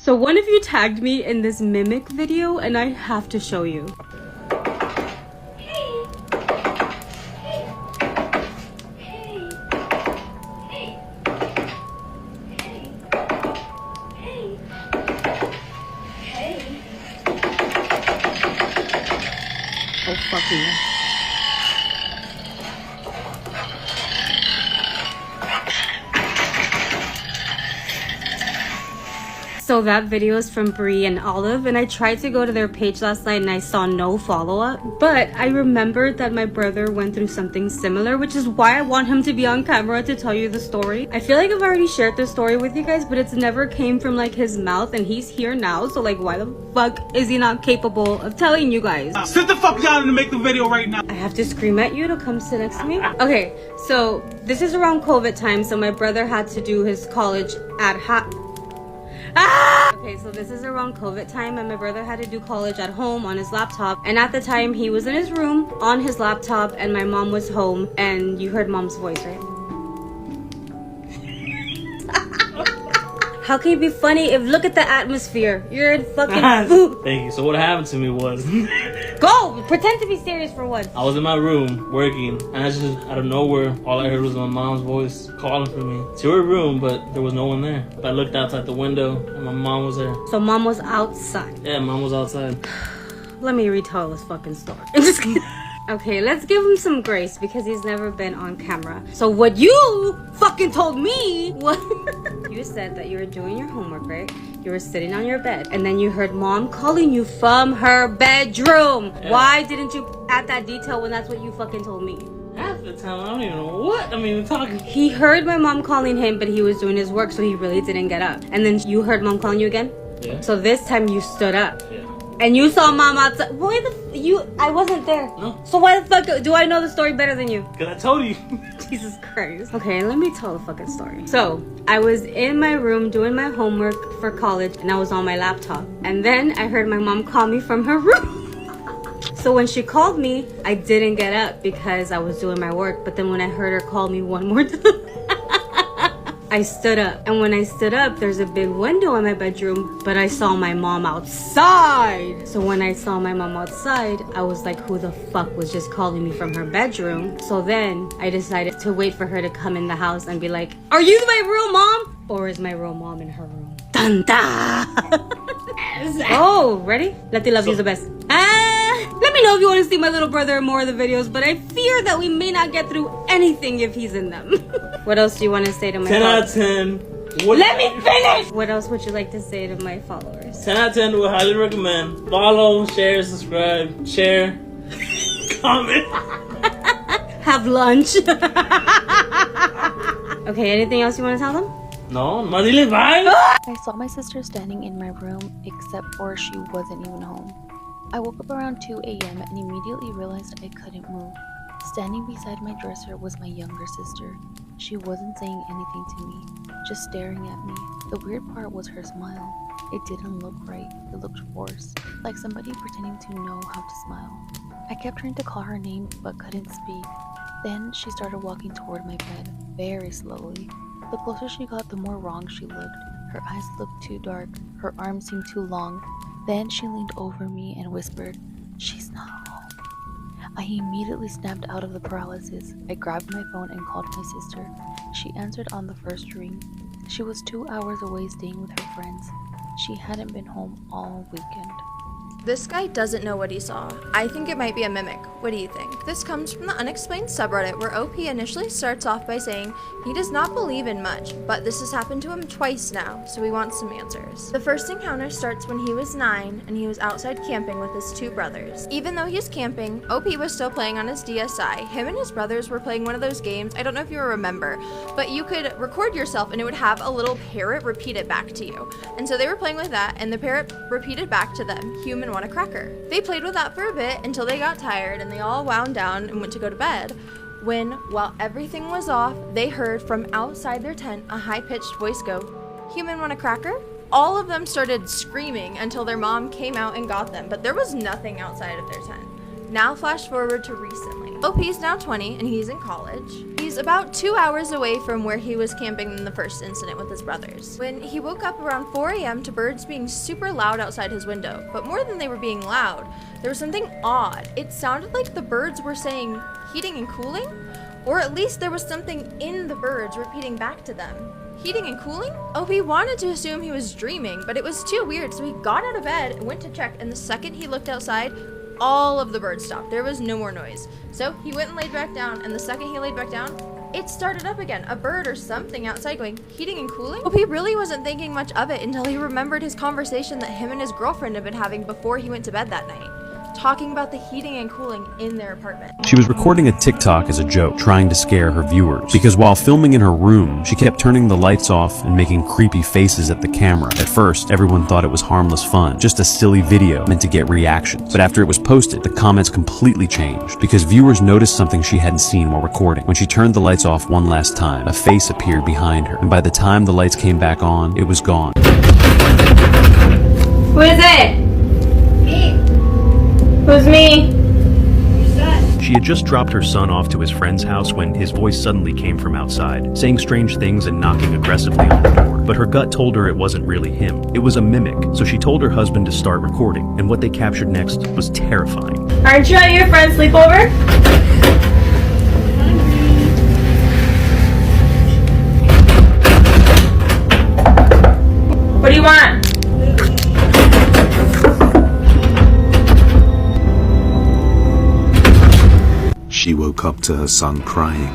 So one of you tagged me in this Mimmic video and I have to show you. Oh, fuck you. So that video is from Bree and Olive, and I tried to go to their page last night and I saw no follow-up. But I remembered that my brother went through something similar, which is why I want him to be on camera to tell you the story. I feel like I've already shared this story with you guys, but it's never came from like his mouth, and he's here now, so like why the fuck is he not capable of telling you guys? Sit the fuck down and make the video right now. I have to scream at you to come sit next to me? Okay, so this is around COVID time, so my brother had to do his college at Okay, so this is around COVID time and my brother had to do college at home on his laptop, and at the time he was in his room on his laptop and my mom was home, and you heard mom's voice, right? How can you be funny if look at the atmosphere? You're in fucking Thank you. So what happened to me was Go! Pretend to be serious for once. I was in my room working, and I just out of nowhere, all I heard was my mom's voice calling for me to her room, but there was no one there. I looked outside the window, and my mom was there. So mom was outside. Yeah, mom was outside. Let me retell this fucking story. I'm just kidding. Okay, let's give him some grace because he's never been on camera. So what you fucking told me was you said that you were doing your homework, right? You were sitting on your bed and then you heard mom calling you from her bedroom. Yeah. Why didn't you add that detail when that's what you fucking told me? Half the time, I don't even know what I'm even talking. He heard my mom calling him, but he was doing his work, so he really didn't get up. And then you heard mom calling you again? Yeah. So this time you stood up. Yeah. And you saw mom outside. Why I wasn't there. No. So why the fuck do I know the story better than you? Because I told you. Jesus Christ. Okay, let me tell the fucking story. So, I was in my room doing my homework for college and I was on my laptop. And then I heard my mom call me from her room. So when she called me, I didn't get up because I was doing my work. But then when I heard her call me one more time, I stood up, and when I stood up, there's a big window in my bedroom, but I saw my mom outside. So when I saw my mom outside, I was like, who the fuck was just calling me from her bedroom? So then I decided to wait for her to come in the house and be like, are you my real mom? Or is my real mom in her room? Dun da! Oh, ready? Let love you the best. Let me know if you want to see my little brother in more of the videos, but I fear that we may not get through anything if he's in them. What else do you want to say to my 10 out of 10. Let me finish! What else would you like to say to my followers? 10 out of 10 would highly recommend. Follow, share, subscribe, share, comment. Have lunch. Okay, anything else you want to tell them? No, Madile, bye! I saw my sister standing in my room, except for she wasn't even home. I woke up around 2 a.m. and immediately realized I couldn't move. Standing beside my dresser was my younger sister. She wasn't saying anything to me, just staring at me. The weird part was her smile. It didn't look right. It looked forced, like somebody pretending to know how to smile. I kept trying to call her name but couldn't speak. Then she started walking toward my bed, very slowly. The closer she got, the more wrong she looked. Her eyes looked too dark. Her arms seemed too long. Then she leaned over me and whispered, "She's not home." I immediately snapped out of the paralysis. I grabbed my phone and called my sister. She answered on the first ring. She was 2 hours away staying with her friends. She hadn't been home all weekend. This guy doesn't know what he saw. I think it might be a mimic. What do you think? This comes from the Unexplained subreddit, where OP initially starts off by saying he does not believe in much, but this has happened to him twice now, so he wants some answers. The first encounter starts when he was 9 and he was outside camping with his 2 brothers. Even though he was camping, OP was still playing on his DSi. Him and his brothers were playing one of those games, I don't know if you remember, but you could record yourself and it would have a little parrot repeat it back to you. And so they were playing with that, and the parrot repeated back to them, "Human want a cracker." They played with that for a bit until they got tired and they all wound down and went to go to bed, when, while everything was off, they heard from outside their tent a high-pitched voice go, "Human want a cracker?" All of them started screaming until their mom came out and got them, but there was nothing outside of their tent. Now flash forward to recently. OP is now 20 and he's in college. He's about 2 hours away from where he was camping in the first incident with his brothers. When he woke up around 4 a.m. to birds being super loud outside his window, but more than they were being loud, there was something odd. It sounded like the birds were saying heating and cooling, or at least there was something in the birds repeating back to them. Heating and cooling? OP wanted to assume he was dreaming, but it was too weird, so he got out of bed and went to check, and the second he looked outside, all of the birds stopped. There was no more noise. So he went and laid back down, and the second he laid back down, it started up again. A bird or something outside going, heating and cooling? OP really wasn't thinking much of it until he remembered his conversation that him and his girlfriend had been having before he went to bed that night, talking about the heating and cooling in their apartment. She was recording a TikTok as a joke, trying to scare her viewers, because while filming in her room, she kept turning the lights off and making creepy faces at the camera. At first, everyone thought it was harmless fun, just a silly video meant to get reactions. But after it was posted, the comments completely changed, because viewers noticed something she hadn't seen while recording. When she turned the lights off one last time, a face appeared behind her, and by the time the lights came back on, it was gone. Who is it? Who's me? She had just dropped her son off to his friend's house when his voice suddenly came from outside, saying strange things and knocking aggressively on the door. But her gut told her it wasn't really him. It was a mimic, so she told her husband to start recording, and what they captured next was terrifying. Aren't you at your friend's sleepover? What do you want? She woke up to her son crying,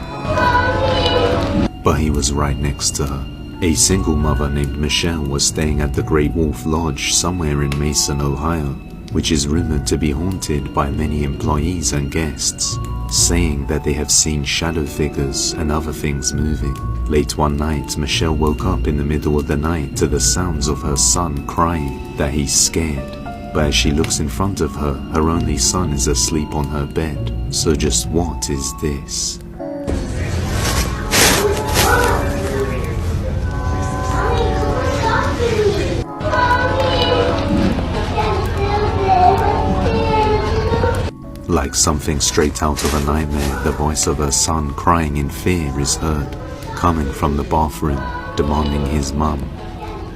but he was right next to her. A single mother named Michelle was staying at the Great Wolf Lodge somewhere in Mason, Ohio, which is rumored to be haunted by many employees and guests, saying that they have seen shadow figures and other things moving. Late one night, Michelle woke up in the middle of the night to the sounds of her son crying that he's scared. But as she looks in front of her, her only son is asleep on her bed. So just what is this? Like something straight out of a nightmare, the voice of her son crying in fear is heard, coming from the bathroom, demanding his mum,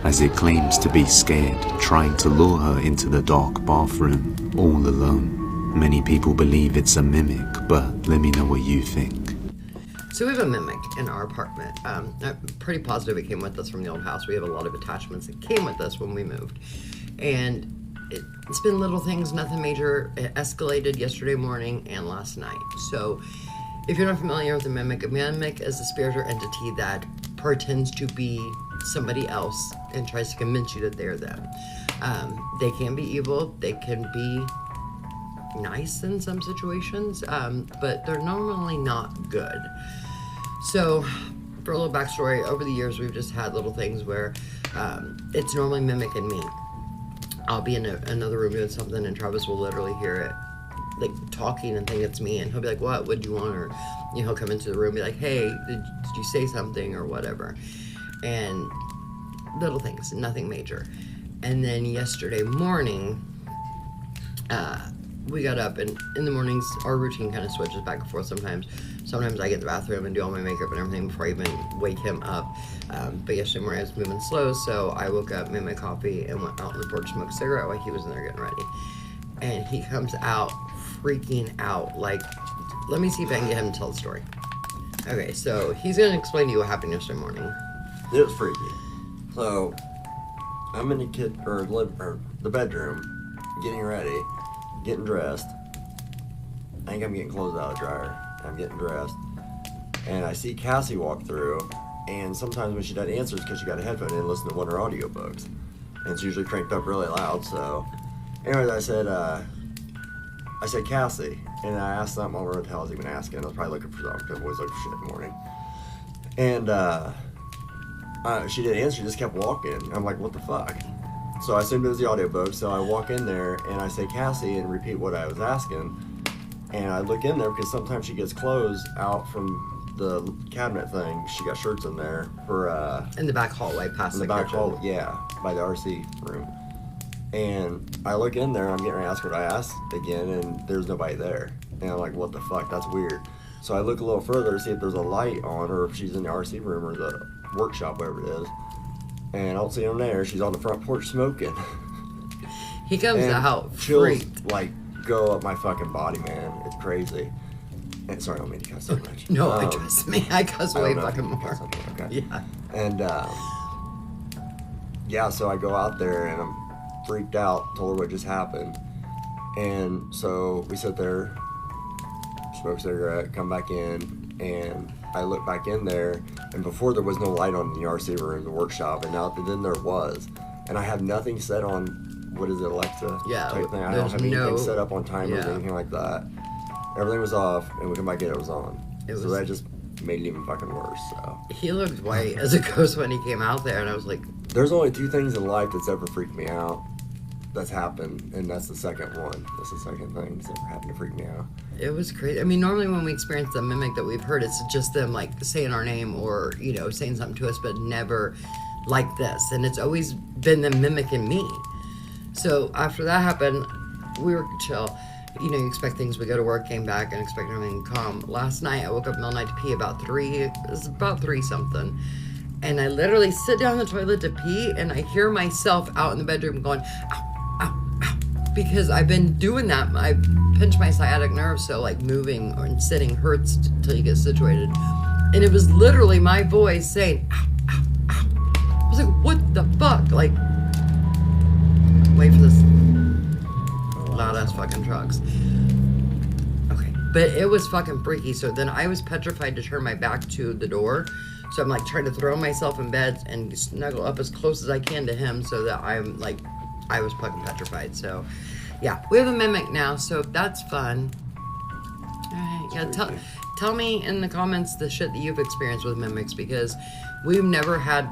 as it claims to be scared, trying to lure her into the dark bathroom, all alone. Many people believe it's a mimic, but let me know what you think. So we have a mimic in our apartment. I'm pretty positive it came with us from the old house. We have a lot of attachments that came with us when we moved. And it's been little things, nothing major. It escalated yesterday morning and last night. So if you're not familiar with a mimic is a spirit or entity that pretends to be somebody else and tries to convince you that they're them. They can be evil, they can be nice in some situations, but they're normally not good. So for a little backstory, over the years we've just had little things where it's normally Mimic and me. I'll be in another room doing something and Travis will literally hear it like talking and think it's me, and he'll be like, what do you want? Or he'll come into the room and be like, hey, did you say something or whatever. And little things, nothing major. And then yesterday morning, we got up, and in the mornings our routine kind of switches back and forth sometimes. Sometimes I get in the bathroom and do all my makeup and everything before I even wake him up. But yesterday morning I was moving slow, so I woke up, made my coffee, and went out on the porch to smoke a cigarette while he was in there getting ready. And he comes out freaking out, like, let me see if I can get him to tell the story. Okay, so he's gonna explain to you what happened yesterday morning. It was freaky. So I'm in the bedroom, getting ready, getting dressed. I think I'm getting clothes out of the dryer. I'm getting dressed, and I see Cassie walk through. And sometimes when she doesn't answer, it's because she got a headphone in and listen to one of her audiobooks, and it's usually cranked up really loud. So, anyways, I said Cassie, and I asked something over what the hell I was even asking. I was probably looking for something because I'm always looking for shit in the morning. And she didn't answer. She just kept walking. I'm like, what the fuck? So I assumed it was the audiobook. So I walk in there and I say Cassie and repeat what I was asking. And I look in there because sometimes she gets clothes out from the cabinet thing. She got shirts in there for In the back hallway, past the back kitchen. hall, yeah, by the RC room. And I look in there, I'm getting ready to ask what I asked again, and there's nobody there. And I'm like, what the fuck? That's weird. So I look a little further to see if there's a light on or if she's in the RC room or the workshop, whatever it is. And I don't see her there. She's on the front porch smoking. He comes And out chills freaked. like go up my fucking body, man. It's crazy. And sorry, I don't mean to cuss so much. No, trust me, I cuss I way don't know if fucking you can more. cuss on here, okay. Yeah. And yeah, so I go out there and I'm freaked out, told her what just happened. And so we sit there, smoke a cigarette, come back in, and I look back in there, and before there was no light on in the RC room, the workshop, and now then there was. And I have nothing set on, what is it, Alexa? Yeah, type thing. I there's don't have anything no- set up on timers or yeah. anything like that. Everything was off, and we come back in, it was on. It So was- that just made it even fucking worse, so. He looked white as a ghost when he came out there, and I was like, There's only 2 things in life that's ever freaked me out. That's happened, and that's the second one. That's the second thing that's ever happened to freak me out. it was crazy. I mean, normally when we experience the mimic that we've heard, it's just them like saying our name or, you know, saying something to us, but never like this. And it's always been them mimicking me. So after that happened, we were chill. You know, you expect things. We go to work, came back, and expect everything calm. Last night, I woke up in the middle of the night to pee about 3. It was about 3 something. And I literally sit down in the toilet to pee, and I hear myself out in the bedroom going, ow, ow, ow. Because I've been doing that. I pinch my sciatic nerve, so like moving or sitting hurts till you get situated. And it was literally my voice saying, ow, ow, ow. I was like, what the fuck? Like, wait for this loud ass fucking trucks. Okay. But it was fucking freaky. So then I was petrified to turn my back to the door. So I'm like trying to throw myself in bed and snuggle up as close as I can to him so that I'm like, I was fucking petrified. So yeah, we have a mimic now. So that's fun. All right. Yeah. Tell me in the comments the shit that you've experienced with mimics, because we've never had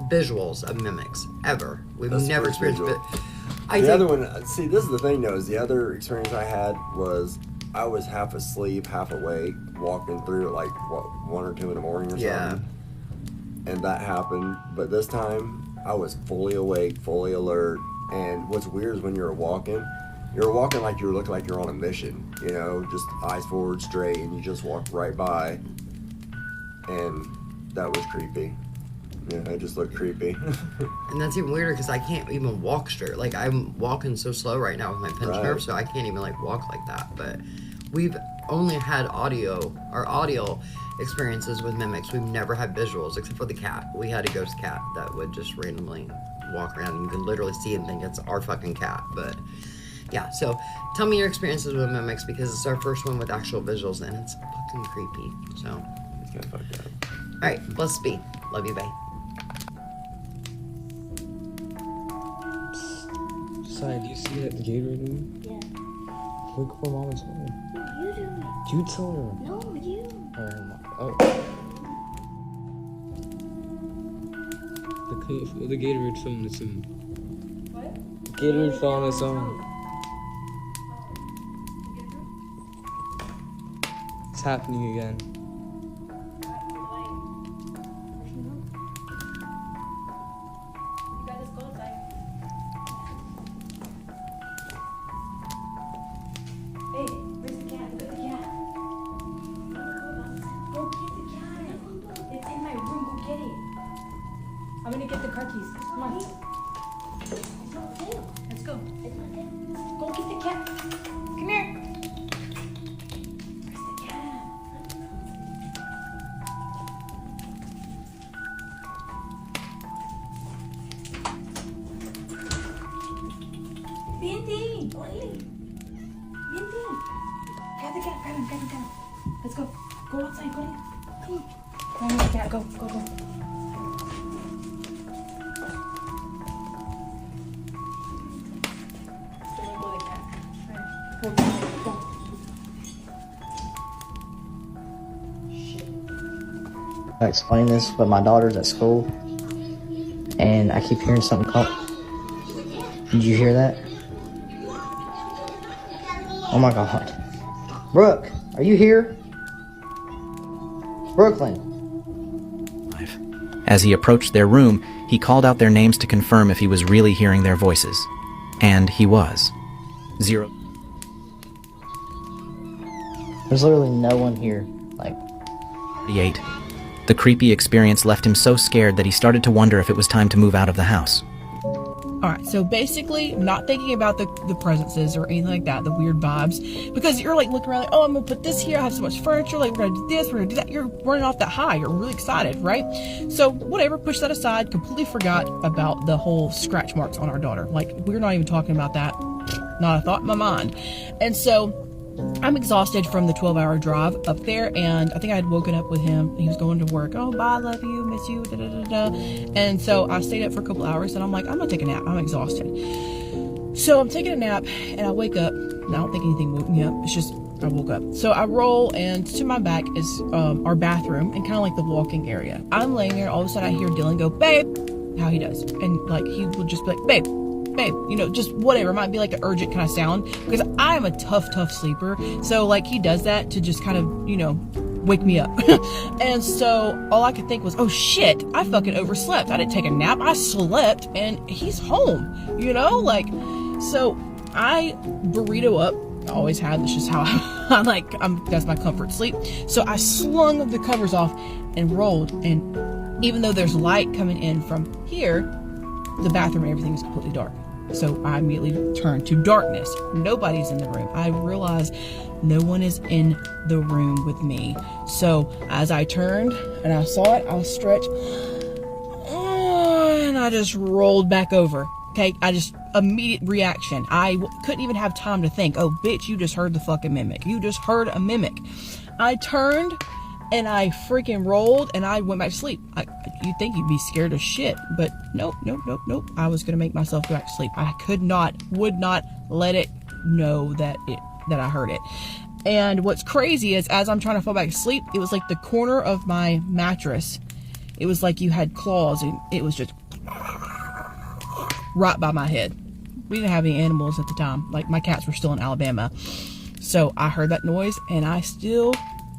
visuals of mimics ever. We've That's never first experienced visual. it. The other one, see, this is the thing though, is the other experience I had was I was half asleep, half awake, walking through at like, what, 1 or 2 in the morning or something. Yeah. And that happened, but this time I was fully awake, fully alert. And what's weird is when you're walking like you look like you're on a mission, you know, just eyes forward straight, and you just walk right by. And that was creepy. Yeah, it just looked creepy. And that's even weirder because I can't even walk straight. Like, I'm walking so slow right now with my pinched Right. nerve, so I can't even like walk like that. But we've only had audio experiences with mimics. We've never had visuals except for the cat. We had a ghost cat that would just randomly walk around, and you can literally see and think it's our fucking cat. But yeah, so tell me your experiences with mimics, because it's our first one with actual visuals and it's fucking creepy. So, It's kind of fucked up. all right, blessed be. Love you, bye. Sai, do you see that Gator dude? Yeah. Look where Mama's home. You do it. You tell her. No, you. Oh. The Gatorade fell on its own. What? Gatorade fell on its own. It's happening again. I'm gonna get the car keys. Come on. Let's go. Go get the cat. Come here. Where's the cat? Binti! Binti! Grab the cat. Grab him. Let's go. Go outside. Go in. Come on. Go get the cat. Go. I explain this, but my daughter's at school, and I keep hearing something call. Did you hear that? Oh my God. Brooke, are you here? Brooklyn. As he approached their room, he called out their names to confirm if he was really hearing their voices. And he was. 0. There's literally no one here. Like, 38. The creepy experience left him so scared that he started to wonder if it was time to move out of the house. Alright, so basically, not thinking about the presences or anything like that, the weird vibes, because you're like looking around like, oh, I'm gonna put this here, I have so much furniture, like we're gonna do this, we're gonna do that. You're running off that high, you're really excited, right? So whatever, push that aside, completely forgot about the whole scratch marks on our daughter. Like, we're not even talking about that, not a thought in my mind. And so I'm exhausted from the 12-hour drive up there, and I think I had woken up with him. He was going to work. Oh, bye, love you, miss you, da da da da. And so I stayed up for a couple hours, and I'm like, I'm gonna take a nap. I'm exhausted. So I'm taking a nap, and I wake up, and I don't think anything woke me up. It's just I woke up. So I roll, and to my back is our bathroom, and kind of like the walking area. I'm laying there, all of a sudden I hear Dylan go, babe, how he does, and like he will just be like, babe, you know, just whatever. It might be like an urgent kind of sound, because I am a tough sleeper. So like he does that to just kind of, you know, wake me up. And so all I could think was, oh shit, I fucking overslept. I didn't take a nap. I slept and he's home, you know, like, so I burrito up. I always have. That's just how that's my comfort sleep. So I slung the covers off and rolled. And even though there's light coming in from here, the bathroom and everything is completely dark. So I immediately turned to darkness. Nobody's in the room. I realize no one is in the room with me. So as I turned and I saw it, I was stretched, and I just rolled back over. Okay, I just immediate reaction. I couldn't even have time to think. Oh, bitch, you just heard the fucking mimic. You just heard a mimic. I turned and I freaking rolled and I went back to sleep. You'd think you'd be scared of shit, but nope. I was gonna make myself go back to sleep. I would not let it know that I heard it. And what's crazy is, as I'm trying to fall back to sleep, it was like the corner of my mattress. It was like you had claws, and it was just right by my head. We didn't have any animals at the time. Like, my cats were still in Alabama. So I heard that noise, and I still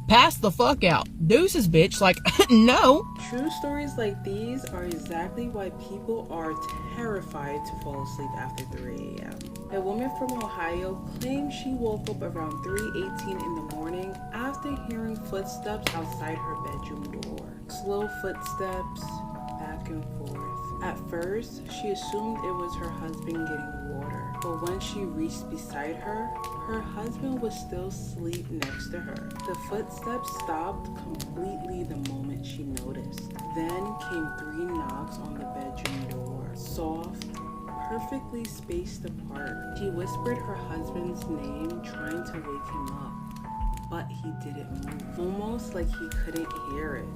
passed the fuck out. Deuces, bitch. Like, no. True stories like these are exactly why people are terrified to fall asleep after 3 a.m. A woman from Ohio claimed she woke up around 3:18 in the morning after hearing footsteps outside her bedroom door. Slow footsteps, back and forth. At first, she assumed it was her husband getting water, but when she reached beside her, her husband was still asleep next to her. The footsteps stopped completely the moment she noticed. Then came 3 knocks on the bedroom door, soft, perfectly spaced apart. She whispered her husband's name, trying to wake him up, but he didn't move, almost like he couldn't hear it.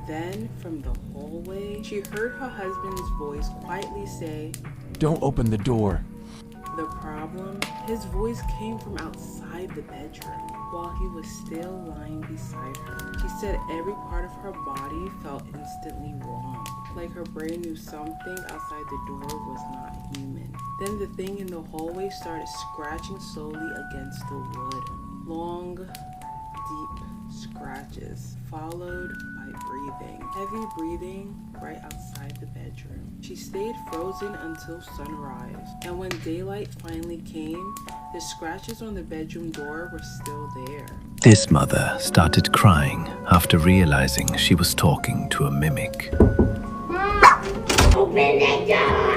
Then, from the hallway, she heard her husband's voice quietly say, "Don't open the door." The problem? His voice came from outside the bedroom, while he was still lying beside her. She said every part of her body felt instantly wrong, like her brain knew something outside the door was not human. Then the thing in the hallway started scratching slowly against the wood. Long, deep scratches, followed by breathing. Heavy breathing right outside the bedroom. She stayed frozen until sunrise, and when daylight finally came, the scratches on the bedroom door were still there. This mother started crying after realizing she was talking to a mimic. Open the door!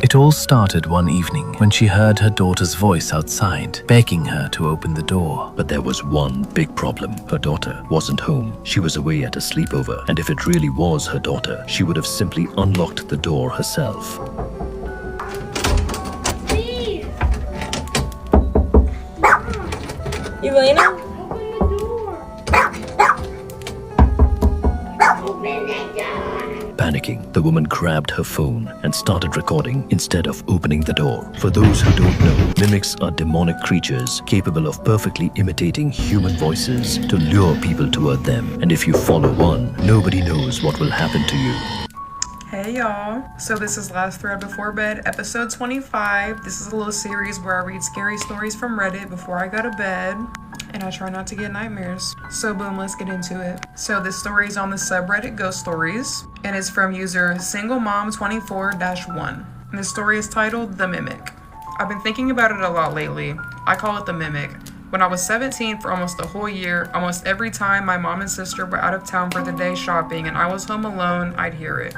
It all started one evening when she heard her daughter's voice outside, begging her to open the door. But there was one big problem. Her daughter wasn't home. She was away at a sleepover, and if it really was her daughter, she would have simply unlocked the door herself. Please! Elena? Open the door! Panicking, the woman grabbed her phone and started recording instead of opening the door. For those who don't know, mimics are demonic creatures capable of perfectly imitating human voices to lure people toward them. And if you follow one, nobody knows what will happen to you. Hey y'all, so this is Last Thread Before Bed, episode 25. This is a little series where I read scary stories from Reddit before I go to bed, and I try not to get nightmares. So boom, let's get into it. So this story is on the subreddit Ghost Stories, and it's from user SingleMom24-1. And the story is titled The Mimic. I've been thinking about it a lot lately. I call it the Mimic When I was 17 for almost a whole year, almost every time my mom and sister were out of town for the day shopping and I was home alone, I'd hear it.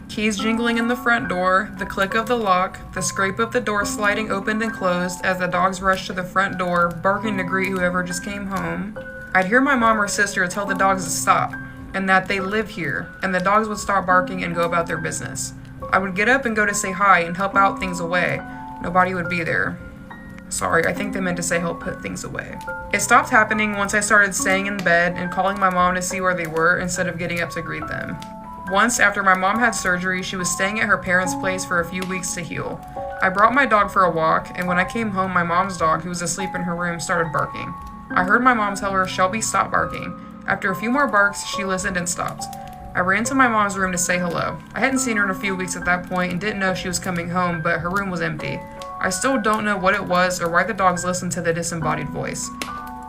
Keys jingling in the front door, the click of the lock, the scrape of the door sliding open and closed as the dogs rushed to the front door, barking to greet whoever just came home. I'd hear my mom or sister tell the dogs to stop, and that they live here, and the dogs would stop barking and go about their business. I would get up and go to say hi and help out things away. Nobody would be there. Sorry, I think they meant to say help put things away. It stopped happening once I started staying in bed and calling my mom to see where they were instead of getting up to greet them. Once, after my mom had surgery, she was staying at her parents' place for a few weeks to heal. I brought my dog for a walk, and when I came home, my mom's dog, who was asleep in her room, started barking. I heard my mom tell her, "Shelby, stop barking." After a few more barks, she listened and stopped. I ran to my mom's room to say hello. I hadn't seen her in a few weeks at that point and didn't know she was coming home, but her room was empty. I still don't know what it was or why the dogs listened to the disembodied voice.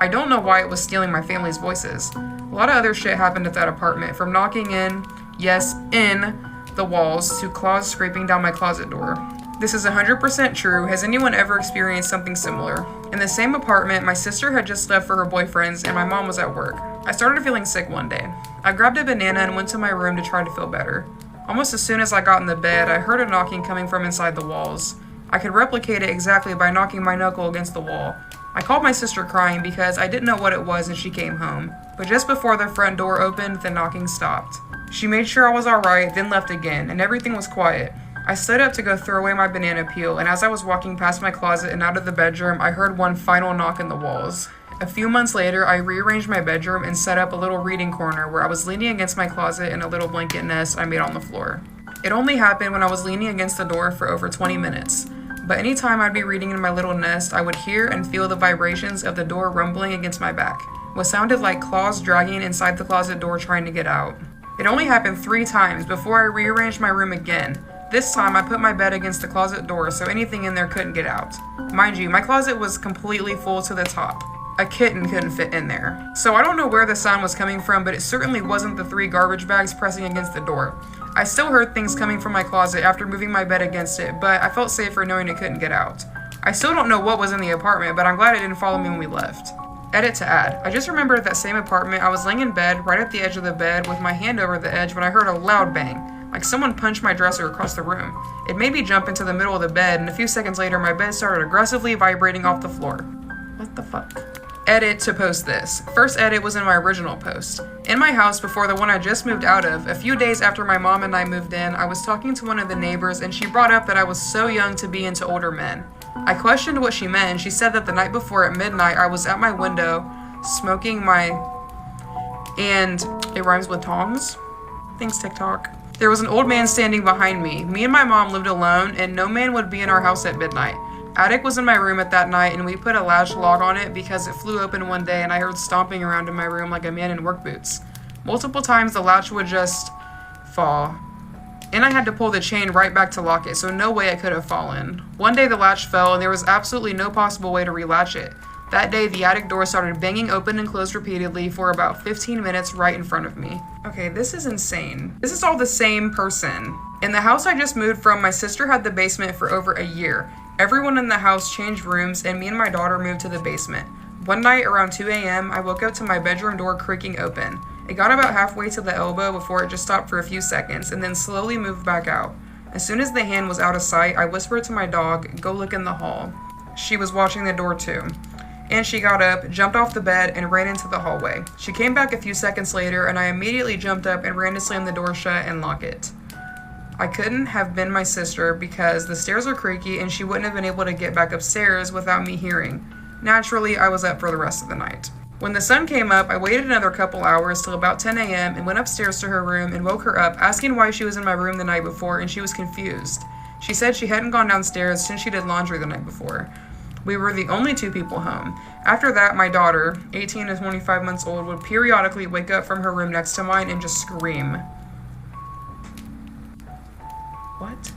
I don't know why it was stealing my family's voices. A lot of other shit happened at that apartment, from knocking in, yes, in the walls, to claws scraping down my closet door. This is 100% true. Has anyone ever experienced something similar? In the same apartment, my sister had just left for her boyfriend's and my mom was at work. I started feeling sick one day. I grabbed a banana and went to my room to try to feel better. Almost as soon as I got in the bed, I heard a knocking coming from inside the walls. I could replicate it exactly by knocking my knuckle against the wall. I called my sister crying because I didn't know what it was and she came home. But just before the front door opened, the knocking stopped. She made sure I was alright, then left again, and everything was quiet. I stood up to go throw away my banana peel, and as I was walking past my closet and out of the bedroom, I heard one final knock in the walls. A few months later, I rearranged my bedroom and set up a little reading corner where I was leaning against my closet in a little blanket nest I made on the floor. It only happened when I was leaning against the door for over 20 minutes. But anytime I'd be reading in my little nest, I would hear and feel the vibrations of the door rumbling against my back, what sounded like claws dragging inside the closet door trying to get out. It only happened 3 times before I rearranged my room again. This time I put my bed against the closet door so anything in there couldn't get out. Mind you, my closet was completely full to the top. A kitten couldn't fit in there. So I don't know where the sound was coming from, but it certainly wasn't the 3 garbage bags pressing against the door. I still heard things coming from my closet after moving my bed against it, but I felt safer knowing it couldn't get out. I still don't know what was in the apartment, but I'm glad it didn't follow me when we left. Edit to add. I just remembered at that same apartment, I was laying in bed, right at the edge of the bed, with my hand over the edge when I heard a loud bang, like someone punched my dresser across the room. It made me jump into the middle of the bed, and a few seconds later, my bed started aggressively vibrating off the floor. What the fuck? Edit to post this. First edit was in my original post. In my house before the one I just moved out of, a few days after my mom and I moved in, I was talking to one of the neighbors and she brought up that I was so young to be into older men. I questioned what she meant and she said that the night before at midnight I was at my window smoking and it rhymes with tongs? Thanks, TikTok. There was an old man standing behind me. Me and my mom lived alone and no man would be in our house at midnight. Attic was in my room at that night and we put a latch lock on it because it flew open one day and I heard stomping around in my room like a man in work boots. Multiple times the latch would just fall. And I had to pull the chain right back to lock it, so no way it could have fallen. One day the latch fell and there was absolutely no possible way to relatch it. That day the attic door started banging open and closed repeatedly for about 15 minutes right in front of me. Okay, this is insane. This is all the same person. In the house I just moved from, my sister had the basement for over a year. Everyone in the house changed rooms and me and my daughter moved to the basement. One night around 2 a.m. I woke up to my bedroom door creaking open. It got about halfway to the elbow before it just stopped for a few seconds and then slowly moved back out. As soon as the hand was out of sight, I whispered to my dog, "Go look in the hall." She was watching the door too. And she got up, jumped off the bed, and ran into the hallway. She came back a few seconds later and I immediately jumped up and ran to slam the door shut and lock it. I couldn't have been my sister because the stairs are creaky and she wouldn't have been able to get back upstairs without me hearing. Naturally, I was up for the rest of the night. When the sun came up, I waited another couple hours till about 10 a.m. and went upstairs to her room and woke her up, asking why she was in my room the night before, and she was confused. She said she hadn't gone downstairs since she did laundry the night before. We were the only 2 people home. After that, my daughter, 18 and 25 months old, would periodically wake up from her room next to mine and just scream. What?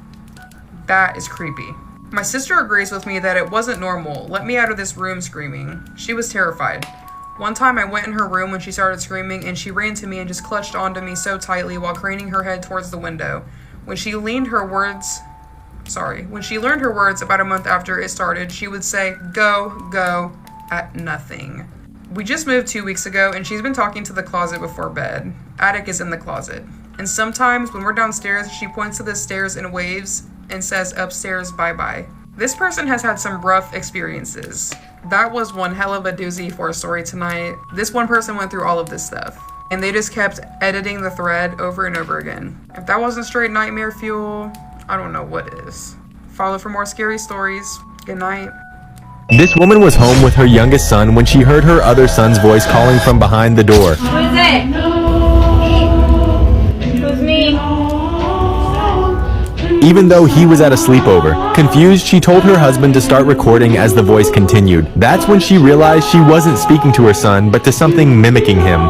That is creepy. My sister agrees with me that it wasn't normal. Let me out of this room screaming. She was terrified. One time I went in her room when she started screaming and she ran to me and just clutched onto me so tightly while craning her head towards the window. When she learned her words about a month after it started, she would say, "Go, go, at nothing. We just moved 2 weeks ago, and she's been talking to the closet before bed. Attic is in the closet. And sometimes when we're downstairs, she points to the stairs and waves and says upstairs bye-bye. This person has had some rough experiences. That was one hell of a doozy for a story tonight. This one person went through all of this stuff, and they just kept editing the thread over and over again. If that wasn't straight nightmare fuel, I don't know what is. Follow for more scary stories. Good night. This woman was home with her youngest son when she heard her other son's voice calling from behind the door. Who is it? Who's me? Even though he was at a sleepover, confused, she told her husband to start recording as the voice continued. That's when she realized she wasn't speaking to her son, but to something mimicking him.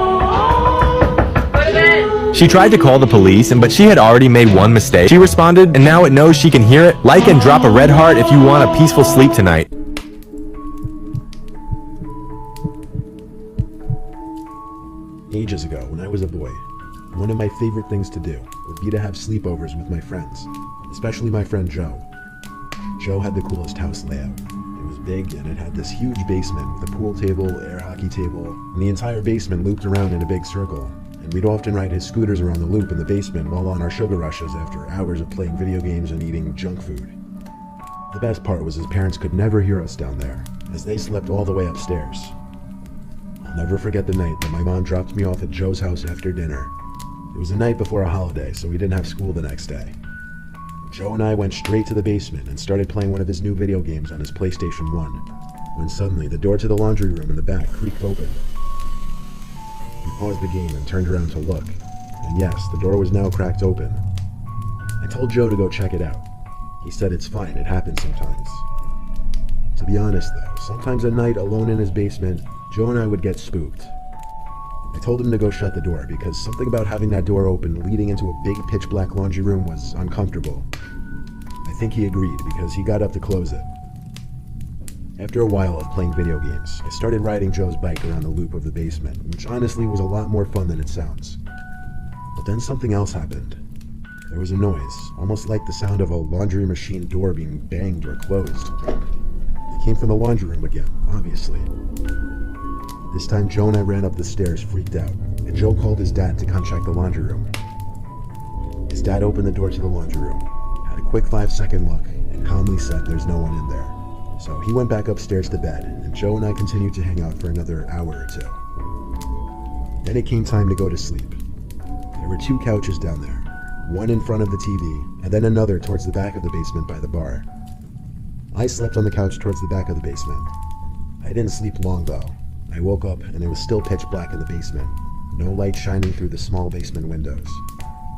She tried to call the police, but she had already made one mistake. She responded, and now it knows she can hear it. Like and drop a red heart if you want a peaceful sleep tonight. Ages ago, when I was a boy, one of my favorite things to do would be to have sleepovers with my friends, especially my friend Joe. Joe had the coolest house layout. It was big and it had this huge basement with a pool table, air hockey table, and the entire basement looped around in a big circle. And we'd often ride his scooters around the loop in the basement while on our sugar rushes after hours of playing video games and eating junk food. The best part was his parents could never hear us down there, as they slept all the way upstairs. I'll never forget the night that my mom dropped me off at Joe's house after dinner. It was the night before a holiday, so we didn't have school the next day. Joe and I went straight to the basement and started playing one of his new video games on his PlayStation 1, when suddenly the door to the laundry room in the back creaked open. We paused the game and turned around to look, and yes, the door was now cracked open. I told Joe to go check it out. He said it's fine, it happens sometimes. To be honest though, sometimes at night alone in his basement, Joe and I would get spooked. I told him to go shut the door because something about having that door open leading into a big pitch black laundry room was uncomfortable. I think he agreed because he got up to close it. After a while of playing video games, I started riding Joe's bike around the loop of the basement, which honestly was a lot more fun than it sounds. But then something else happened. There was a noise, almost like the sound of a laundry machine door being banged or closed. It came from the laundry room again, obviously. This time Joe and I ran up the stairs freaked out, and Joe called his dad to come check the laundry room. His dad opened the door to the laundry room, had a quick 5-second look, and calmly said there's no one in there. So he went back upstairs to bed, and Joe and I continued to hang out for another hour or two. Then it came time to go to sleep. There were 2 couches down there, one in front of the TV, and then another towards the back of the basement by the bar. I slept on the couch towards the back of the basement. I didn't sleep long though. I woke up and it was still pitch black in the basement, no light shining through the small basement windows.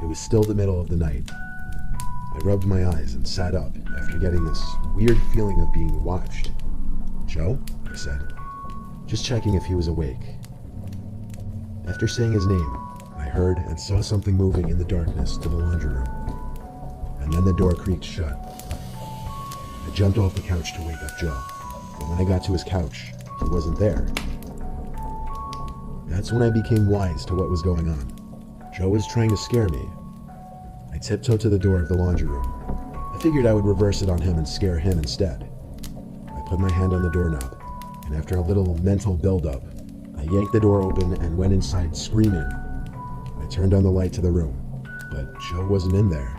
It was still the middle of the night. I rubbed my eyes and sat up after getting this weird feeling of being watched. "Joe?" I said, just checking if he was awake. After saying his name, I heard and saw something moving in the darkness to the laundry room. And then the door creaked shut. I jumped off the couch to wake up Joe, but when I got to his couch, he wasn't there. That's when I became wise to what was going on. Joe was trying to scare me. I tiptoed to the door of the laundry room. I figured I would reverse it on him and scare him instead. I put my hand on the doorknob, and after a little mental build-up, I yanked the door open and went inside screaming. I turned on the light to the room, but Joe wasn't in there.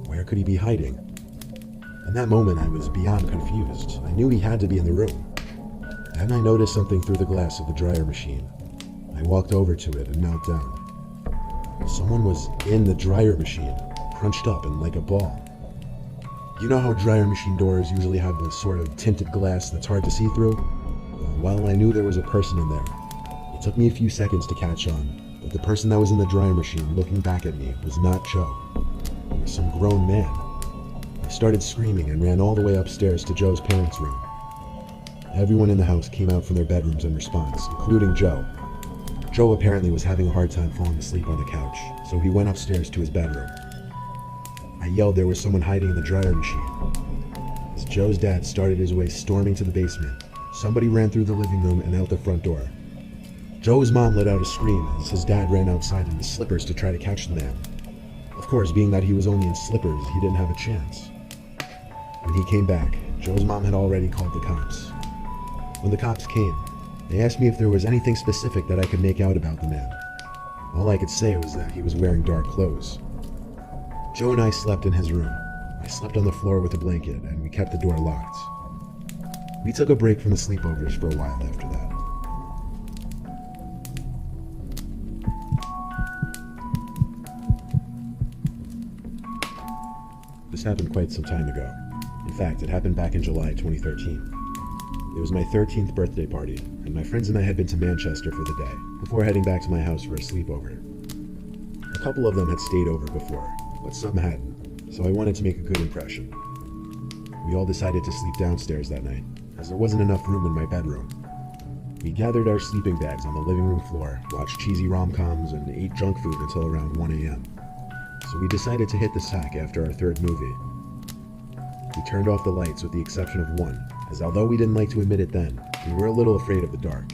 Where could he be hiding? In that moment, I was beyond confused. I knew he had to be in the room. Then I noticed something through the glass of the dryer machine. I walked over to it and knelt down. Someone was in the dryer machine, crunched up and like a ball. You know how dryer machine doors usually have the sort of tinted glass that's hard to see through? Well, while I knew there was a person in there, it took me a few seconds to catch on, but the person that was in the dryer machine looking back at me was not Joe. It was some grown man. I started screaming and ran all the way upstairs to Joe's parents' room. Everyone in the house came out from their bedrooms in response, including Joe. Joe apparently was having a hard time falling asleep on the couch, so he went upstairs to his bedroom. I yelled there was someone hiding in the dryer machine. As Joe's dad started his way storming to the basement, somebody ran through the living room and out the front door. Joe's mom let out a scream as his dad ran outside in his slippers to try to catch the man. Of course, being that he was only in slippers, he didn't have a chance. When he came back, Joe's mom had already called the cops. When the cops came, they asked me if there was anything specific that I could make out about the man. All I could say was that he was wearing dark clothes. Joe and I slept in his room. I slept on the floor with a blanket, and we kept the door locked. We took a break from the sleepovers for a while after that. This happened quite some time ago. In fact, it happened back in July 2013. It was my 13th birthday party, and my friends and I had been to Manchester for the day, before heading back to my house for a sleepover. A couple of them had stayed over before, but some hadn't, so I wanted to make a good impression. We all decided to sleep downstairs that night, as there wasn't enough room in my bedroom. We gathered our sleeping bags on the living room floor, watched cheesy rom-coms, and ate junk food until around 1 a.m. So we decided to hit the sack after our third movie. We turned off the lights with the exception of one, as although we didn't like to admit it then, we were a little afraid of the dark.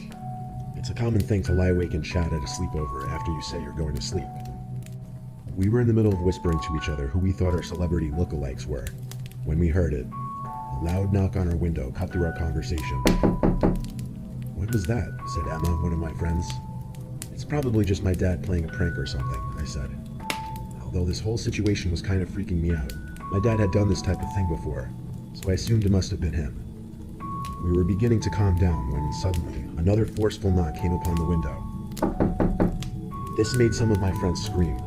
It's a common thing to lie awake and chat at a sleepover after you say you're going to sleep. We were in the middle of whispering to each other who we thought our celebrity lookalikes were, when we heard it. A loud knock on our window cut through our conversation. "What was that?" said Emma, one of my friends. "It's probably just my dad playing a prank or something," I said. Although this whole situation was kind of freaking me out, my dad had done this type of thing before, so I assumed it must have been him. We were beginning to calm down when suddenly another forceful knock came upon the window. This made some of my friends scream.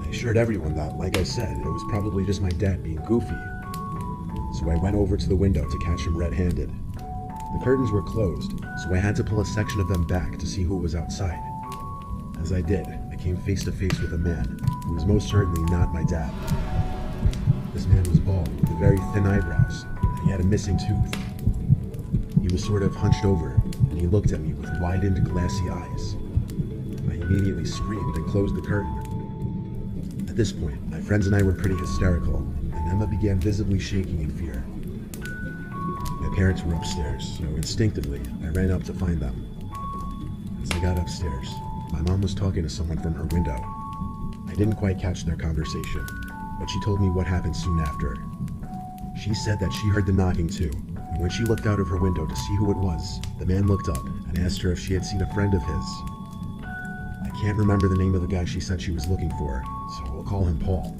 I assured everyone that, like I said, it was probably just my dad being goofy. So I went over to the window to catch him red-handed. The curtains were closed, so I had to pull a section of them back to see who was outside. As I did, I came face to face with a man who was most certainly not my dad. This man was bald, with very thin eyebrows, and he had a missing tooth. He was sort of hunched over, and he looked at me with widened, glassy eyes. I immediately screamed and closed the curtain. At this point, my friends and I were pretty hysterical, and Emma began visibly shaking in fear. My parents were upstairs, so instinctively, I ran up to find them. As I got upstairs, my mom was talking to someone from her window. I didn't quite catch their conversation, but she told me what happened soon after. She said that she heard the knocking too, and when she looked out of her window to see who it was, the man looked up and asked her if she had seen a friend of his. I can't remember the name of the guy she said she was looking for, so we'll call him Paul.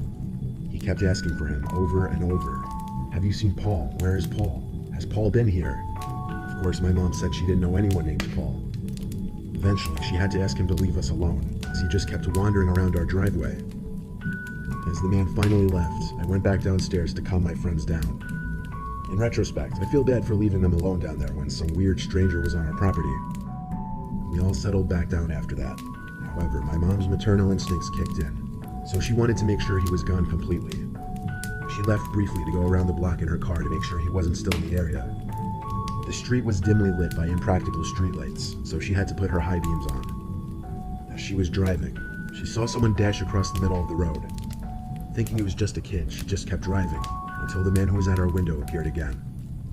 He kept asking for him over and over. "Have you seen Paul? Where is Paul? Has Paul been here?" Of course, my mom said she didn't know anyone named Paul. Eventually, she had to ask him to leave us alone, as he just kept wandering around our driveway. As the man finally left, I went back downstairs to calm my friends down. In retrospect, I feel bad for leaving them alone down there when some weird stranger was on our property. We all settled back down after that. However, my mom's maternal instincts kicked in, so she wanted to make sure he was gone completely. She left briefly to go around the block in her car to make sure he wasn't still in the area. The street was dimly lit by impractical streetlights, so she had to put her high beams on. As she was driving, she saw someone dash across the middle of the road. Thinking it was just a kid, she just kept driving, until the man who was at our window appeared again.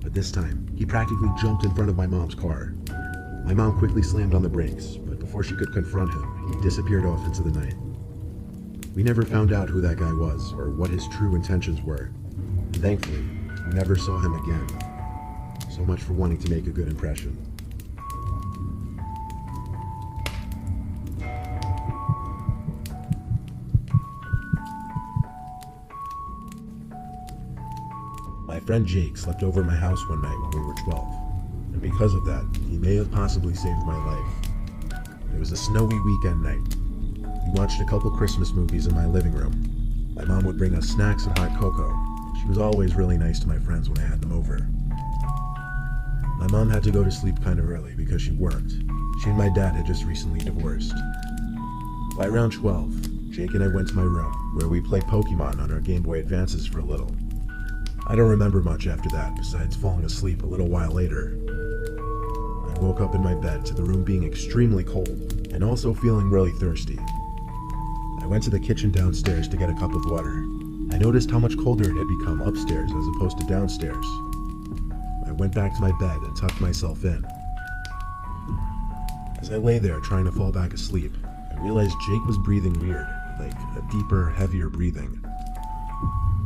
But this time, he practically jumped in front of my mom's car. My mom quickly slammed on the brakes, but before she could confront him, he disappeared off into the night. We never found out who that guy was, or what his true intentions were. And thankfully, we never saw him again. So much for wanting to make a good impression. My friend Jake slept over at my house one night when we were 12, and because of that, he may have possibly saved my life. It was a snowy weekend night. We watched a couple Christmas movies in my living room. My mom would bring us snacks and hot cocoa. She was always really nice to my friends when I had them over. My mom had to go to sleep kind of early because she worked. She and my dad had just recently divorced. By around 12, Jake and I went to my room, where we played Pokemon on our Game Boy Advances for a little. I don't remember much after that, besides falling asleep a little while later. I woke up in my bed to the room being extremely cold, and also feeling really thirsty. I went to the kitchen downstairs to get a cup of water. I noticed how much colder it had become upstairs as opposed to downstairs. I went back to my bed and tucked myself in. As I lay there trying to fall back asleep, I realized Jake was breathing weird, like a deeper, heavier breathing.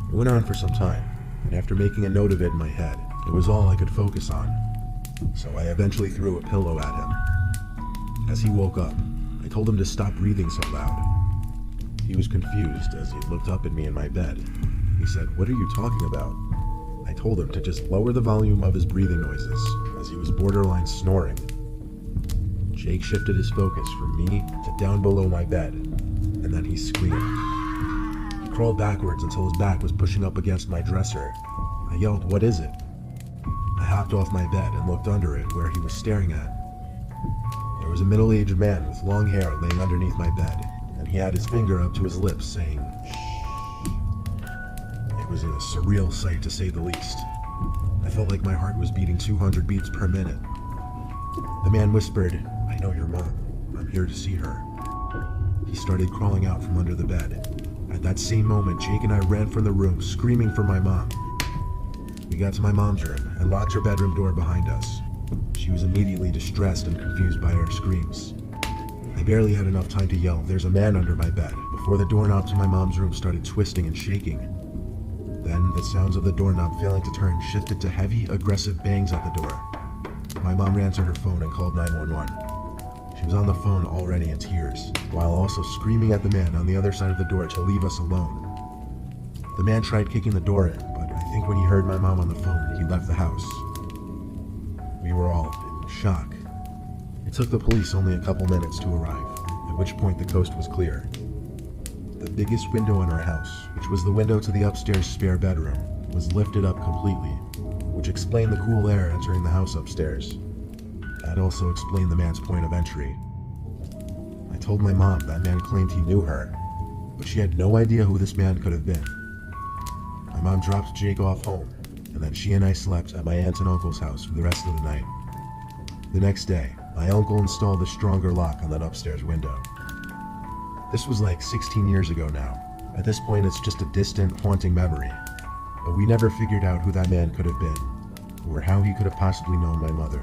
It went on for some time, and after making a note of it in my head, it was all I could focus on. so I eventually threw a pillow at him. As he woke up, I told him to stop breathing so loud. He was confused as he looked up at me in my bed. He said, "What are you talking about?" I told him to just lower the volume of his breathing noises, as he was borderline snoring. Jake shifted his focus from me to down below my bed, and then he screamed. He crawled backwards until his back was pushing up against my dresser. I yelled, "What is it?" I hopped off my bed and looked under it where he was staring at. There was a middle-aged man with long hair laying underneath my bed, and he had his finger up to his lips saying, "Shh." It was a surreal sight to say the least. I felt like my heart was beating 200 beats per minute. The man whispered, "I know your mom. I'm here to see her." He started crawling out from under the bed. At that same moment, Jake and I ran from the room, screaming for my mom. We got to my mom's room and locked her bedroom door behind us. She was immediately distressed and confused by our screams. I barely had enough time to yell, "There's a man under my bed," before the doorknob to my mom's room started twisting and shaking. Then the sounds of the doorknob failing to turn shifted to heavy, aggressive bangs at the door. My mom ran to her phone and called 911. She was on the phone already in tears, while also screaming at the man on the other side of the door to leave us alone. The man tried kicking the door in, but I think when he heard my mom on the phone, he left the house. We were all in shock. It took the police only a couple minutes to arrive, at which point the coast was clear. The biggest window in our house, which was the window to the upstairs spare bedroom, was lifted up completely, which explained the cool air entering the house upstairs. That also explained the man's point of entry. I told my mom that man claimed he knew her, but she had no idea who this man could have been. My mom dropped Jake off home, and then she and I slept at my aunt and uncle's house for the rest of the night. The next day, my uncle installed a stronger lock on that upstairs window. This was like 16 years ago now. At this point, it's just a distant, haunting memory. But we never figured out who that man could have been, or how he could have possibly known my mother.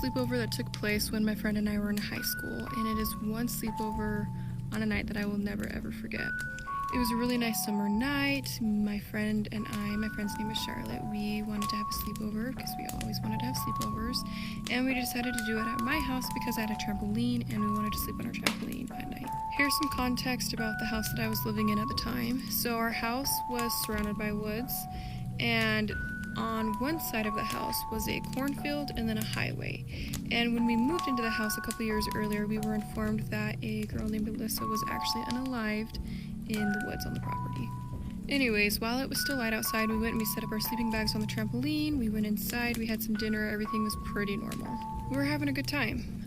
Sleepover that took place when my friend and I were in high school, and it is one sleepover on a night that I will never ever forget. It was a really nice summer night. My friend and I, my friend's name is Charlotte, we wanted to have a sleepover because we always wanted to have sleepovers, and we decided to do it at my house because I had a trampoline and we wanted to sleep on our trampoline at night. Here's some context about the house that I was living in at the time. So our house was surrounded by woods, and on one side of the house was a cornfield and then a highway. And when we moved into the house a couple years earlier, we were informed that a girl named Alyssa was actually unalived in the woods on the property. Anyways, while it was still light outside, we went and we set up our sleeping bags on the trampoline. We went inside, we had some dinner, everything was pretty normal. We were having a good time.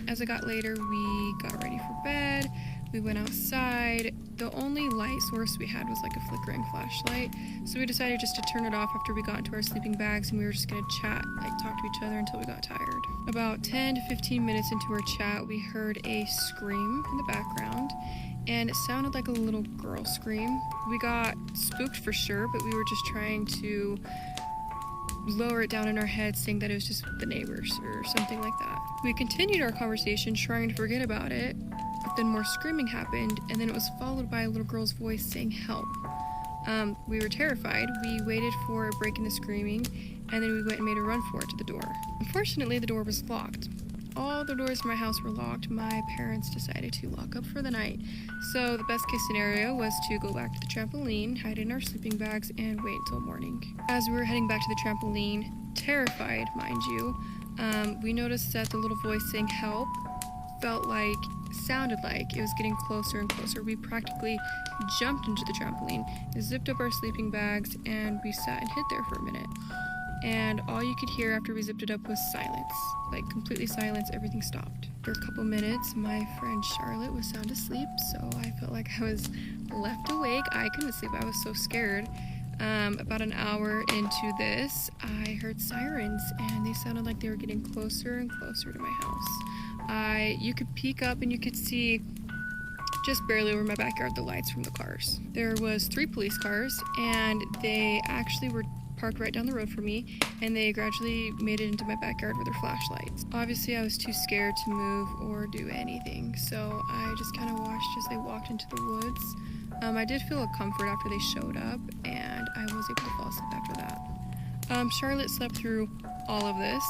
As it got later, we got ready for bed. We went outside. The only light source we had was like a flickering flashlight, so we decided just to turn it off after we got into our sleeping bags, and we were just gonna chat, like talk to each other until we got tired. About 10 to 15 minutes into our chat, we heard a scream in the background, and it sounded like a little girl scream. We got spooked for sure, but we were just trying to lower it down in our heads, saying that it was just the neighbors or something like that. We continued our conversation, trying to forget about it, but then more screaming happened, and then it was followed by a little girl's voice saying help. We were terrified. We waited for a break in the screaming, and then we went and made a run for it to the door. Unfortunately, the door was locked. All the doors in my house were locked. My parents decided to lock up for the night. So the best case scenario was to go back to the trampoline, hide in our sleeping bags, and wait until morning. As we were heading back to the trampoline, terrified, mind you, we noticed that the little voice saying help sounded like it was getting closer and closer. We practically jumped into the trampoline, zipped up our sleeping bags, and we sat and hid there for a minute. And all you could hear after we zipped it up was silence, like completely silence. Everything stopped. For a couple minutes, my friend Charlotte was sound asleep, so I felt like I was left awake. I couldn't sleep. I was so scared. About an hour into this, I heard sirens, and they sounded like they were getting closer and closer to my house. You could peek up and you could see just barely over my backyard, the lights from the cars. There was 3 police cars, and they actually were parked right down the road from me, and they gradually made it into my backyard with their flashlights. Obviously, I was too scared to move or do anything, so I just kind of watched as they walked into the woods. I did feel a comfort after they showed up, and I was able to fall asleep after that. Charlotte slept through all of this.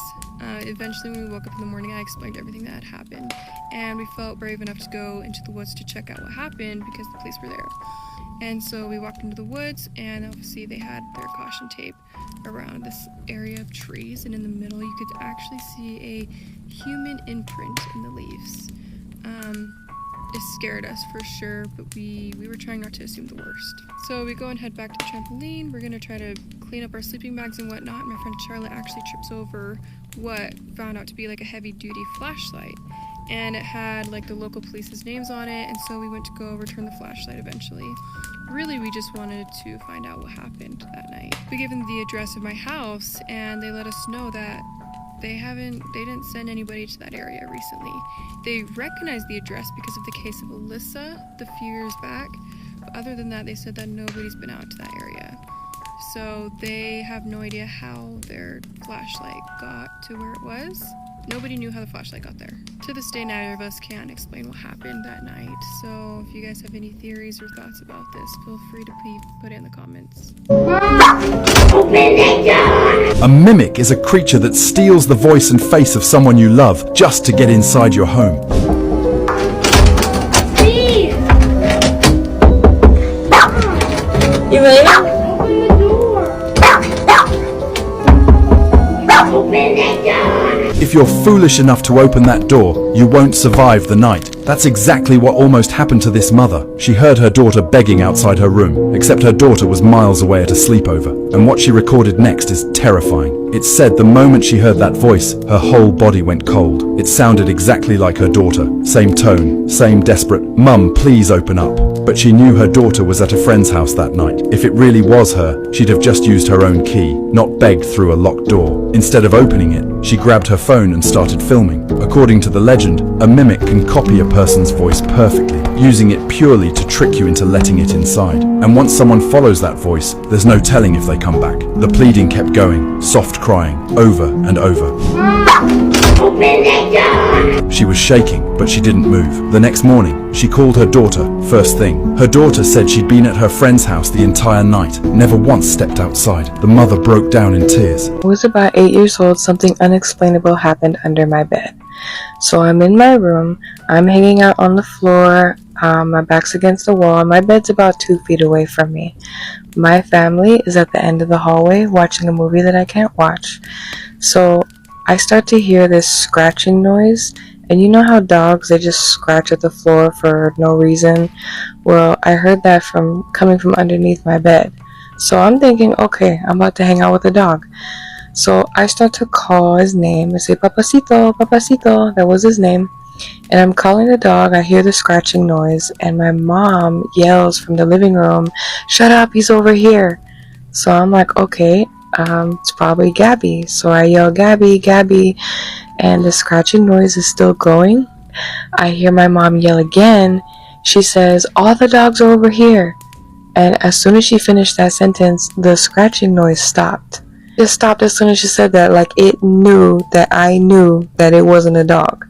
Eventually, when we woke up in the morning, I explained everything that had happened, and we felt brave enough to go into the woods to check out what happened because the police were there. And so we walked into the woods, and obviously they had their caution tape around this area of trees, and in the middle you could actually see a human imprint in the leaves. It scared us for sure, but we were trying not to assume the worst. So we go and head back to the trampoline. We're gonna try to clean up our sleeping bags and whatnot. My friend Charlotte actually trips over what found out to be like a heavy duty flashlight, and it had like the local police's names on it, and so we went to go return the flashlight eventually. Really, we just wanted to find out what happened that night. We gave them the address of my house, and they let us know that they didn't send anybody to that area recently. They recognized the address because of the case of Alyssa the few years back, but other than that, they said that nobody's been out to that area. So they have no idea how their flashlight got to where it was. Nobody knew how the flashlight got there. To this day, neither of us can explain what happened that night. So if you guys have any theories or thoughts about this, feel free to please put it in the comments. A mimic is a creature that steals the voice and face of someone you love just to get inside your home. You really know? If you're foolish enough to open that door, you won't survive the night. That's exactly what almost happened to this mother. She heard her daughter begging outside her room, except her daughter was miles away at a sleepover, and what she recorded next is terrifying. It said the moment she heard that voice, her whole body went cold. It sounded exactly like her daughter. Same tone, same desperate, "Mum, please open up." But she knew her daughter was at a friend's house that night. If it really was her, she'd have just used her own key, not begged through a locked door. Instead of opening it, she grabbed her phone and started filming. According to the legend, a mimic can copy a person's voice perfectly, using it purely to trick you into letting it inside. And once someone follows that voice, there's no telling if they come back. The pleading kept going, soft crying, over and over. She was shaking, but she didn't move. The next morning, she called her daughter, first thing. Her daughter said she'd been at her friend's house the entire night, never once stepped outside. The mother broke down in tears. I was about 8 years old. Something unexplainable happened under my bed. So I'm in my room, I'm hanging out on the floor, my back's against the wall, my bed's about 2 feet away from me. My family is at the end of the hallway watching a movie that I can't watch. So I start to hear this scratching noise, and you know how dogs, they just scratch at the floor for no reason? Well, I heard that coming from underneath my bed. So I'm thinking, okay, I'm about to hang out with the dog. So I start to call his name and say, Papacito, Papacito, that was his name. And I'm calling the dog, I hear the scratching noise, and my mom yells from the living room, "Shut up, he's over here." So I'm like, okay, it's probably Gabby. So I yell, "Gabby, Gabby," and the scratching noise is still going. I hear my mom yell again. She says, "All the dogs are over here." And as soon as she finished that sentence, the scratching noise stopped. It stopped as soon as she said that, like it knew that I knew that it wasn't a dog.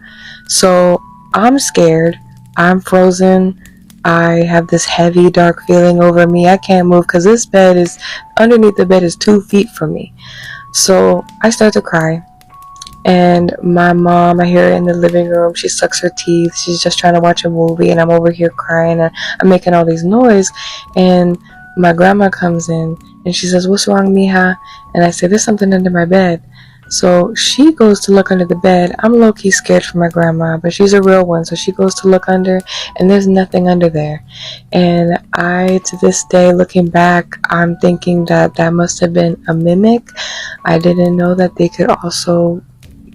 So I'm scared, I'm frozen, I have this heavy dark feeling over me. I can't move because this bed is, underneath the bed is 2 feet from me. So I start to cry. And my mom, I hear her in the living room, she sucks her teeth, she's just trying to watch a movie, and I'm over here crying, and I'm making all these noise, and my grandma comes in, and she says, "What's wrong, mija?" And I say, "There's something under my bed." So she goes to look under the bed. I'm low-key scared for my grandma, but she's a real one, so she goes to look under, and there's nothing under there. And I, to this day, looking back, I'm thinking that that must have been a mimic. I didn't know that they could also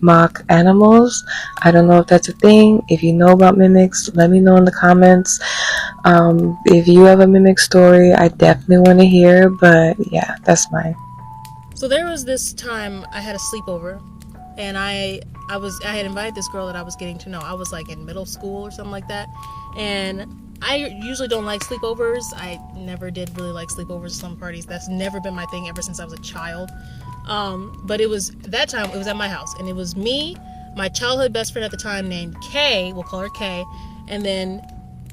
mock animals. I don't know if that's a thing. If you know about mimics, let me know in the comments. If you have a mimic story, I definitely want to hear, but yeah, that's mine. So there was this time I had a sleepover, and I had invited this girl that I was getting to know. I was like in middle school or something like that, and I usually don't like sleepovers. I never did really like sleepovers at some parties. That's never been my thing ever since I was a child. But it was that time, it was at my house, and it was me, my childhood best friend at the time named Kay, we'll call her Kay, and then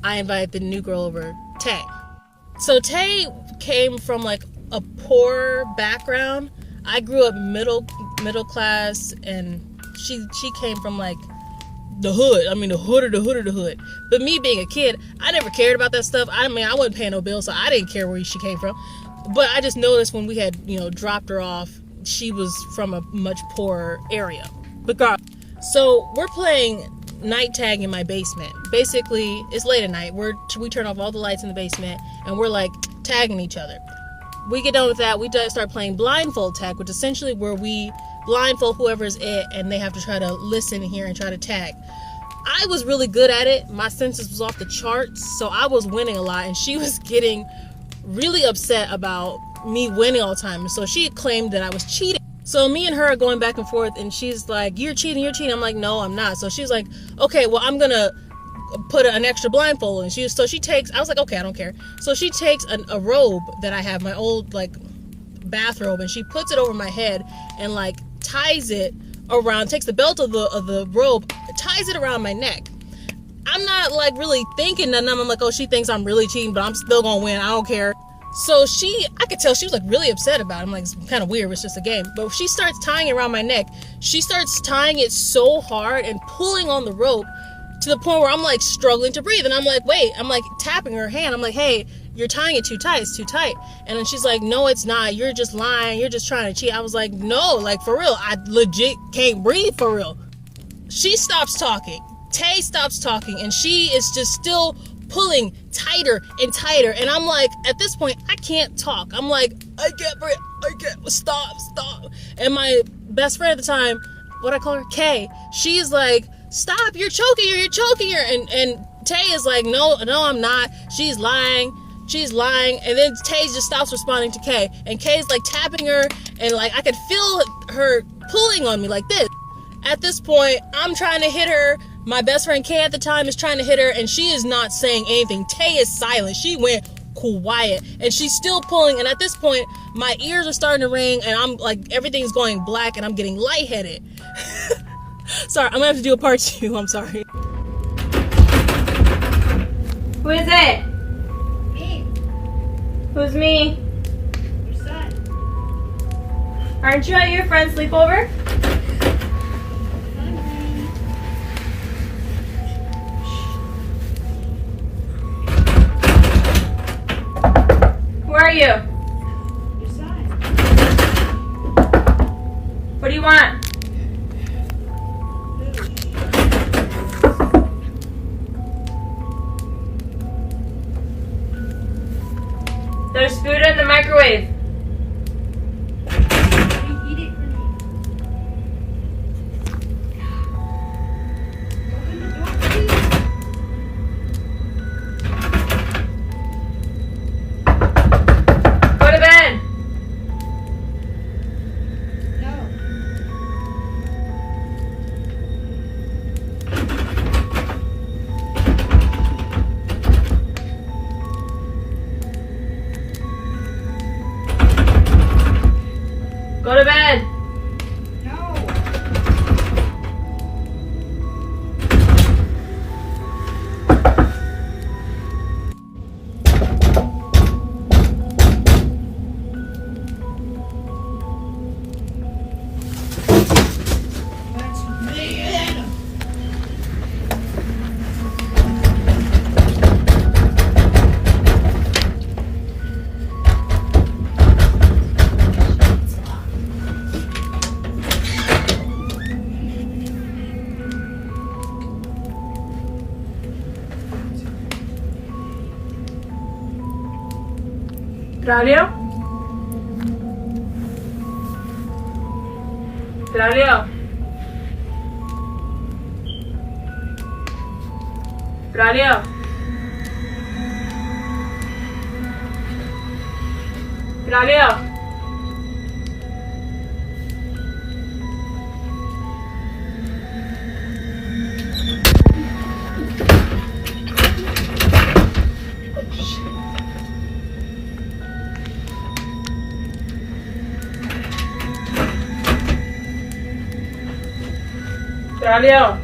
I invited the new girl over, Tay. So Tay came from like a poor background. I grew up middle class, and she came from like the hood. I mean, the hood of the hood of the hood. But me being a kid, I never cared about that stuff. I mean, I wasn't paying no bills, so I didn't care where she came from. But I just noticed when we had, dropped her off, she was from a much poorer area. But God, so we're playing night tag in my basement. Basically, it's late at night. We turn off all the lights in the basement, and we're like tagging each other. We get done with that. We start playing blindfold tag, which is essentially where we blindfold whoever's it, and they have to try to listen here and try to tag. I was really good at it. My senses was off the charts, so I was winning a lot, and she was getting really upset about me winning all the time. So she claimed that I was cheating. So me and her are going back and forth, and she's like, you're cheating. I'm like, no, I'm not. So she's like, okay, well, I'm gonna put an extra blindfold. And she takes, I was like, okay, I don't care. So she takes a robe that I have, my old like bathrobe, and she puts it over my head and like ties it around, takes the belt of the robe, ties it around my neck. I'm not like really thinking nothing. I'm like, oh, she thinks I'm really cheating, but I'm still gonna win. I don't care. So I could tell she was like really upset about it. I'm like, it's kind of weird. It's just a game. But she starts tying it around my neck. She starts tying it so hard and pulling on the rope to the point where I'm like struggling to breathe. And I'm like, wait, I'm like tapping her hand. I'm like, hey, you're tying it too tight. It's too tight. And then she's like, no, it's not. You're just lying. You're just trying to cheat. I was like, no, like for real. I legit can't breathe for real. She stops talking. Tay stops talking, and she is just still pulling tighter and tighter. And I'm like, at this point, I can't talk. I'm like, I can't breathe. Stop. And my best friend at the time, what I call her, Kay, she's like, stop, you're choking her. And Tay is like, no, I'm not. She's lying. And then Tay just stops responding to Kay. And Kay's like tapping her, and like I could feel her pulling on me like this. At this point, I'm trying to hit her. My best friend Kay at the time is trying to hit her, and she is not saying anything. Tay is silent. She went quiet, and she's still pulling. And at this point, my ears are starting to ring, and I'm like, everything's going black, and I'm getting lightheaded. Sorry, I'm gonna have to do a part 2. I'm sorry. Who is it? Me. Who's me? Your son. Aren't you at your friend's sleepover? Who are you? Your son. What do you want? There's food in the microwave. Eat it for me. Open the door, please. Go to bed. No. Go to bed. No. Claudio? Claudio? Claudio? Claudio? Galio.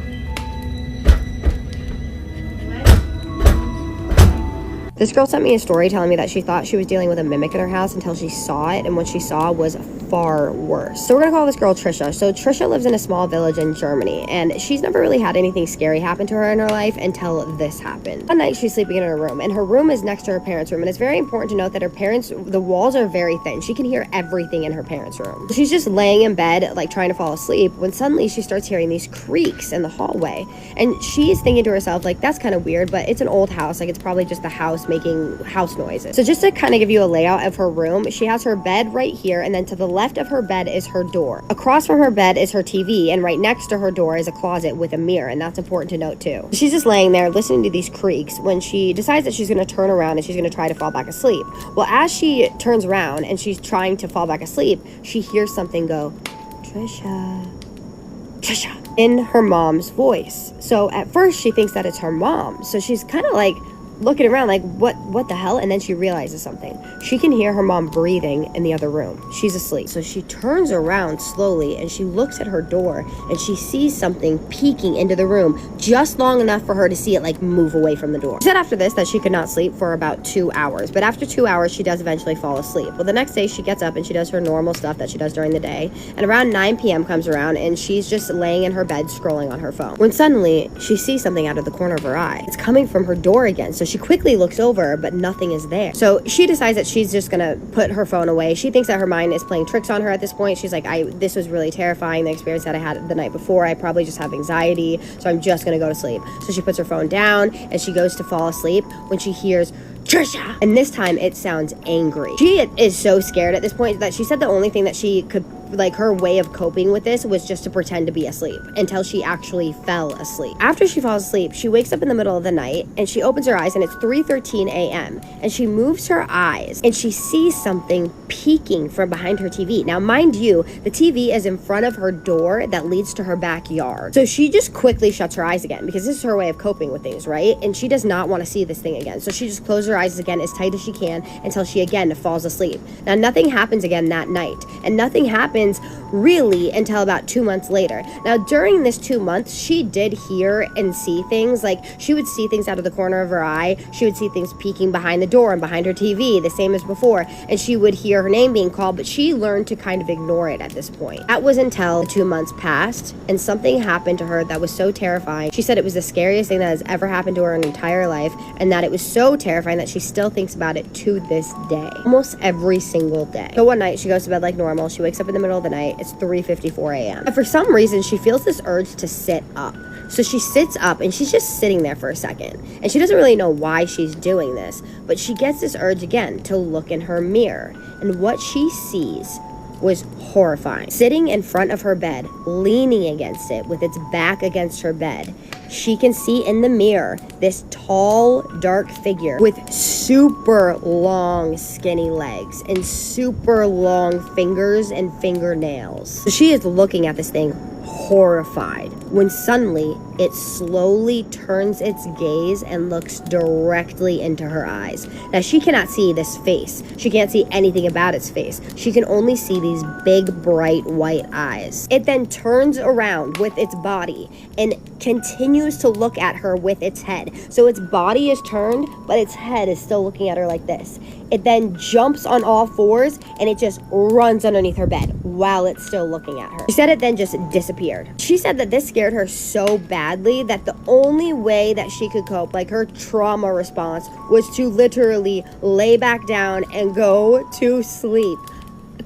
This girl sent me a story telling me that she thought she was dealing with a mimic in her house until she saw it, and what she saw was far worse. So we're gonna call this girl Trisha. So Trisha lives in a small village in Germany, and she's never really had anything scary happen to her in her life until this happened. One night she's sleeping in her room, and her room is next to her parents' room, and it's very important to note that her parents, the walls are very thin. She can hear everything in her parents' room. She's just laying in bed, like trying to fall asleep, when suddenly she starts hearing these creaks in the hallway, and she's thinking to herself, like, that's kind of weird, but it's an old house, like it's probably just the house making house noises. So just to kind of give you a layout of her room, she has her bed right here, and then to the left of her bed is her door. Across from her bed is her TV, and right next to her door is a closet with a mirror, and that's important to note too. She's just laying there listening to these creaks when she decides that she's going to turn around and she's going to try to fall back asleep. Well, as she turns around and she's trying to fall back asleep, she hears something go, Trisha, Trisha, in her mom's voice. So at first she thinks that it's her mom, so she's kind of like looking around like, what the hell? And then she realizes something. She can hear her mom breathing in the other room. She's asleep. So she turns around slowly and she looks at her door and she sees something peeking into the room just long enough for her to see it like move away from the door. She said after this that she could not sleep for about 2 hours, but after 2 hours she does eventually fall asleep. Well, the next day she gets up and she does her normal stuff that she does during the day, and around 9 p.m. comes around and she's just laying in her bed scrolling on her phone, when suddenly she sees something out of the corner of her eye. It's coming from her door again. So she quickly looks over, but nothing is there. So she decides that she's just gonna put her phone away. She thinks that her mind is playing tricks on her at this point. She's like, this was really terrifying, the experience that I had the night before. I probably just have anxiety, so I'm just gonna go to sleep. So she puts her phone down and she goes to fall asleep when she hears Trisha, and this time it sounds angry. She is so scared at this point that she said the only thing that she could, like, her way of coping with this was just to pretend to be asleep until she actually fell asleep. After she falls asleep, she wakes up in the middle of the night and she opens her eyes and it's 3:13 a.m. and she moves her eyes and she sees something peeking from behind her TV. Now, mind you, the TV is in front of her door that leads to her backyard. So she just quickly shuts her eyes again because this is her way of coping with things, right? And she does not want to see this thing again. So she just closes her eyes again as tight as she can until she again falls asleep. Now, nothing happens again that night, and nothing happens really until about 2 months later. Now, during this 2 months, she did hear and see things. Like, she would see things out of the corner of her eye. She would see things peeking behind the door and behind her TV, the same as before, and she would hear her name being called, but she learned to kind of ignore it at this point. That was until the 2 months passed and something happened to her that was so terrifying. She said it was the scariest thing that has ever happened to her in her entire life, and that it was so terrifying that she still thinks about it to this day, almost every single day. So one night she goes to bed like normal. She wakes up in the middle of the night. It's 3:54 a.m. And for some reason she feels this urge to sit up. So she sits up and she's just sitting there for a second, and she doesn't really know why she's doing this, but she gets this urge again to look in her mirror, and what she sees was horrifying. Sitting in front of her bed, leaning against it with its back against her bed, she can see in the mirror this tall, dark figure with super long, skinny legs and super long fingers and fingernails. So she is looking at this thing horrified when suddenly it slowly turns its gaze and looks directly into her eyes. Now, she cannot see this face. She can't see anything about its face. She can only see these big, bright white eyes. It then turns around with its body and continues to look at her with its head. So its body is turned, but its head is still looking at her like this. It then jumps on all fours and it just runs underneath her bed while it's still looking at her. She said it then just disappeared. She said that this scared her so badly that the only way that she could cope, like her trauma response, was to literally lay back down and go to sleep.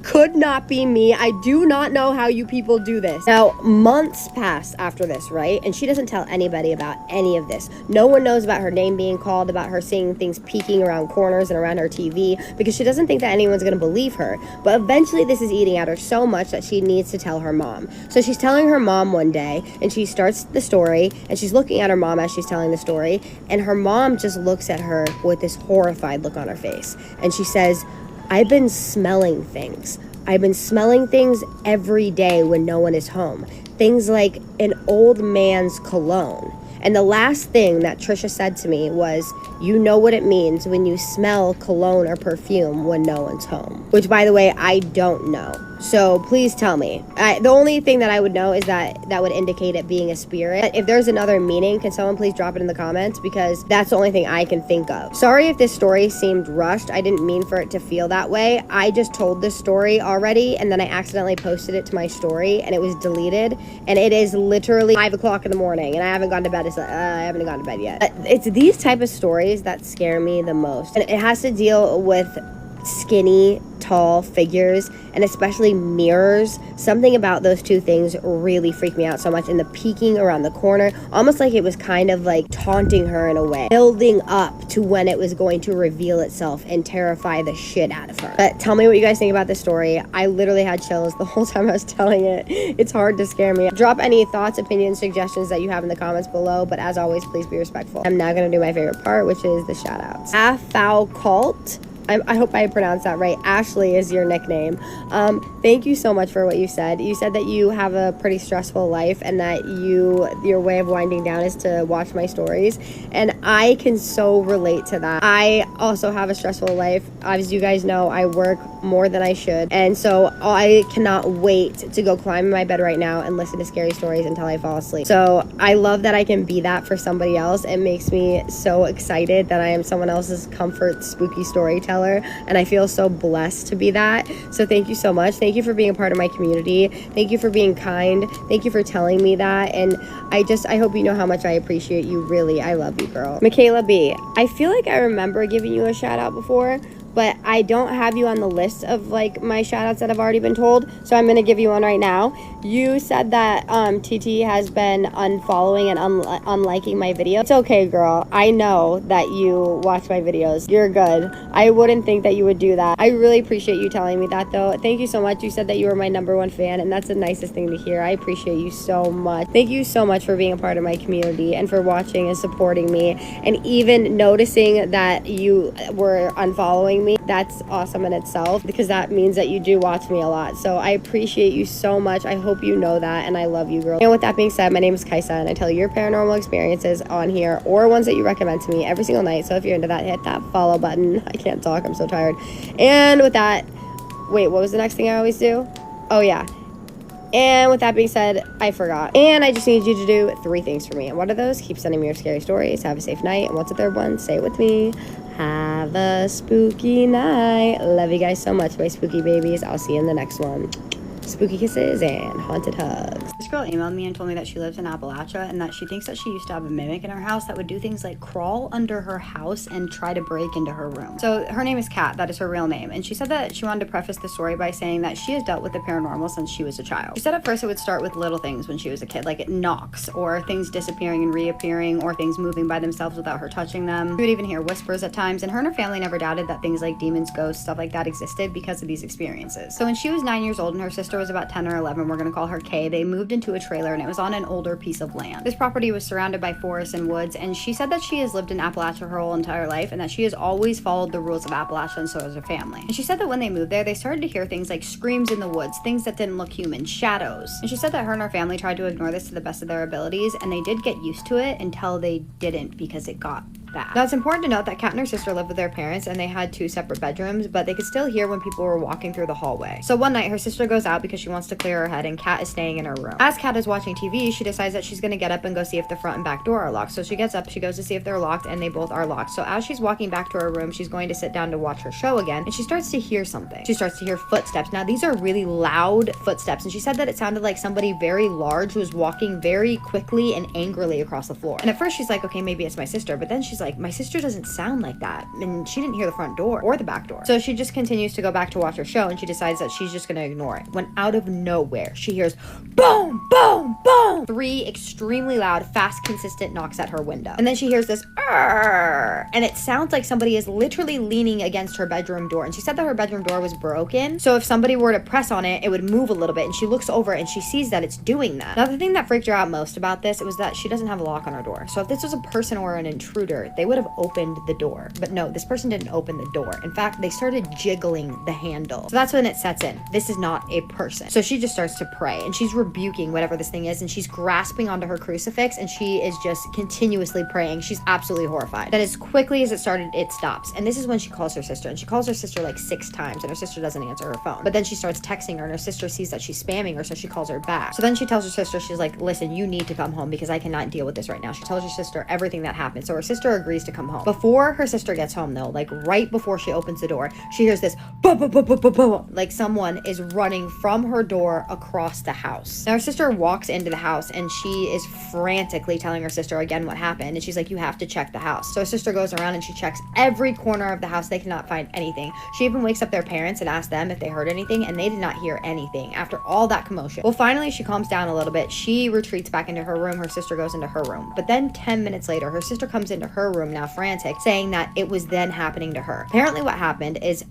Could not be me. I do not know how you people do this. Now, months pass after this, right? And she doesn't tell anybody about any of this. No one knows about her name being called, about her seeing things peeking around corners and around her TV, because she doesn't think that anyone's going to believe her. But eventually this is eating at her so much that she needs to tell her mom. So she's telling her mom one day, and she starts the story, and she's looking at her mom as she's telling the story, and her mom just looks at her with this horrified look on her face. And she says, I've been smelling things. I've been smelling things every day when no one is home. Things like an old man's cologne. And the last thing that Trisha said to me was, you know what it means when you smell cologne or perfume when no one's home. Which, by the way, I don't know. So please tell me. The only thing that I would know is that would indicate it being a spirit. If there's another meaning, can someone please drop it in the comments? Because that's the only thing I can think of. Sorry if this story seemed rushed. I didn't mean for it to feel that way. I just told this story already, and then I accidentally posted it to my story, and it was deleted. And it is literally 5 o'clock in the morning, and I haven't gone to bed. I haven't gone to bed yet. It's these type of stories that scare me the most. And it has to deal with skinny, tall figures, and especially mirrors. Something about those two things really freaked me out so much. And the peeking around the corner, almost like it was kind of like taunting her in a way, building up to when it was going to reveal itself and terrify the shit out of her. But tell me what you guys think about this story. I literally had chills the whole time I was telling it. It's hard to scare me. Drop any thoughts, opinions, suggestions that you have in the comments below, but as always, please be respectful. I'm now gonna do my favorite part, which is the shout outs. Cult. I hope I pronounced that right. Ashley is your nickname. Thank you so much for what you said. You said that you have a pretty stressful life and that your way of winding down is to watch my stories. And I can so relate to that. I also have a stressful life. As you guys know, I work more than I should. And so I cannot wait to go climb in my bed right now and listen to scary stories until I fall asleep. So I love that I can be that for somebody else. It makes me so excited that I am someone else's comfort spooky storyteller. And I feel so blessed to be that. So thank you so much. Thank you for being a part of my community. Thank you for being kind. Thank you for telling me that. And I hope you know how much I appreciate you. Really, I love you, girl. Michaela B, I feel like I remember giving you a shout out before, but I don't have you on the list of like my shout outs that have already been told, so I'm gonna give you one right now. You said that TT has been unfollowing and unliking my video. It's okay, girl. I know that you watch my videos. You're good. I wouldn't think that you would do that. I really appreciate you telling me that though. Thank you so much. You said that you were my #1 fan, and that's the nicest thing to hear. I appreciate you so much. Thank you so much for being a part of my community and for watching and supporting me, and even noticing that you were unfollowing me. That's awesome in itself, because that means that you do watch me a lot. So I appreciate you so much. I hope you know that, and I love you, girl. And with that being said, my name is Kaisa, and I tell your paranormal experiences on here or ones that you recommend to me every single night. So if you're into that, hit that follow button. I can't talk, I'm so tired. And with that, wait, what was the next thing I always do? Oh yeah. And with that being said, I forgot. And I just need you to do 3 things for me. And what are those? Keep sending me your scary stories. Have a safe night. And what's the third one? Say it with me. Have a spooky night. Love you guys so much, my spooky babies. I'll see you in the next one. Spooky kisses and haunted hugs. This girl emailed me and told me that she lives in Appalachia and that she thinks that she used to have a mimic in her house that would do things like crawl under her house and try to break into her room. So her name is Kat, that is her real name, and she said that she wanted to preface the story by saying that she has dealt with the paranormal since she was a child. She said at first it would start with little things when she was a kid, like it knocks, or things disappearing and reappearing, or things moving by themselves without her touching them. She would even hear whispers at times, and her and her family never doubted that things like demons, ghosts, stuff like that existed because of these experiences. So when she was 9 years old and her sister was about 10 or 11, we're gonna call her Kay, they moved into a trailer and it was on an older piece of land. This property was surrounded by forests and woods, and she said that she has lived in Appalachia her whole entire life and that she has always followed the rules of Appalachia, and so has her family. And she said that when they moved there, they started to hear things like screams in the woods, things that didn't look human, shadows. And she said that her and her family tried to ignore this to the best of their abilities, and they did get used to it until they didn't, because it got bad. Now, it's important to note that Kat and her sister lived with their parents and they had 2 separate bedrooms, but they could still hear when people were walking through the hallway. So one night, her sister goes out because she wants to clear her head, and Kat is staying in her room. As Kat is watching TV, she decides that she's gonna get up and go see if the front and back door are locked. So she gets up, she goes to see if they're locked, and they both are locked. So as she's walking back to her room, she's going to sit down to watch her show again, and she starts to hear something. She starts to hear footsteps. Now, these are really loud footsteps, and she said that it sounded like somebody very large was walking very quickly and angrily across the floor. And at first she's like, okay, maybe it's my sister, but then she's like, my sister doesn't sound like that, and she didn't hear the front door or the back door. So she just continues to go back to watch her show, and she decides that she's just gonna ignore it, when out of nowhere she hears boom, boom, boom, 3 extremely loud, fast, consistent knocks at her window. And then she hears this and it sounds like somebody is literally leaning against her bedroom door. And she said that her bedroom door was broken, so if somebody were to press on it, it would move a little bit. And she looks over and she sees that it's doing that. Now, the thing that freaked her out most about this was that she doesn't have a lock on her door. So if this was a person or an intruder, door, they would have opened the door. But no, this person didn't open the door. In fact, they started jiggling the handle. So that's when it sets in. This is not a person. So she just starts to pray, and she's rebuking whatever this thing is, and she's grasping onto her crucifix, and she is just continuously praying. She's absolutely horrified. Then as quickly as it started, it stops. And this is when she calls her sister, and she calls her sister like 6 times, and her sister doesn't answer her phone. But then she starts texting her, and her sister sees that she's spamming her, so she calls her back. So then she tells her sister, she's like, listen, you need to come home because I cannot deal with this right now. She tells her sister everything that happened. So her sister agrees to come home. Before her sister gets home though, like right before she opens the door, she hears this boom, boom, boom, boom, boom, boom, like someone is running from her door across the house. Now her sister walks into the house, and she is frantically telling her sister again what happened, and she's like, you have to check the house. So her sister goes around and she checks every corner of the house. They cannot find anything. She even wakes up their parents and asks them if they heard anything, and they did not hear anything after all that commotion. Well, finally she calms down a little bit. She retreats back into her room. Her sister goes into her room. But then 10 minutes later, her sister comes into her room, now frantic, saying that it was then happening to her. Apparently what happened is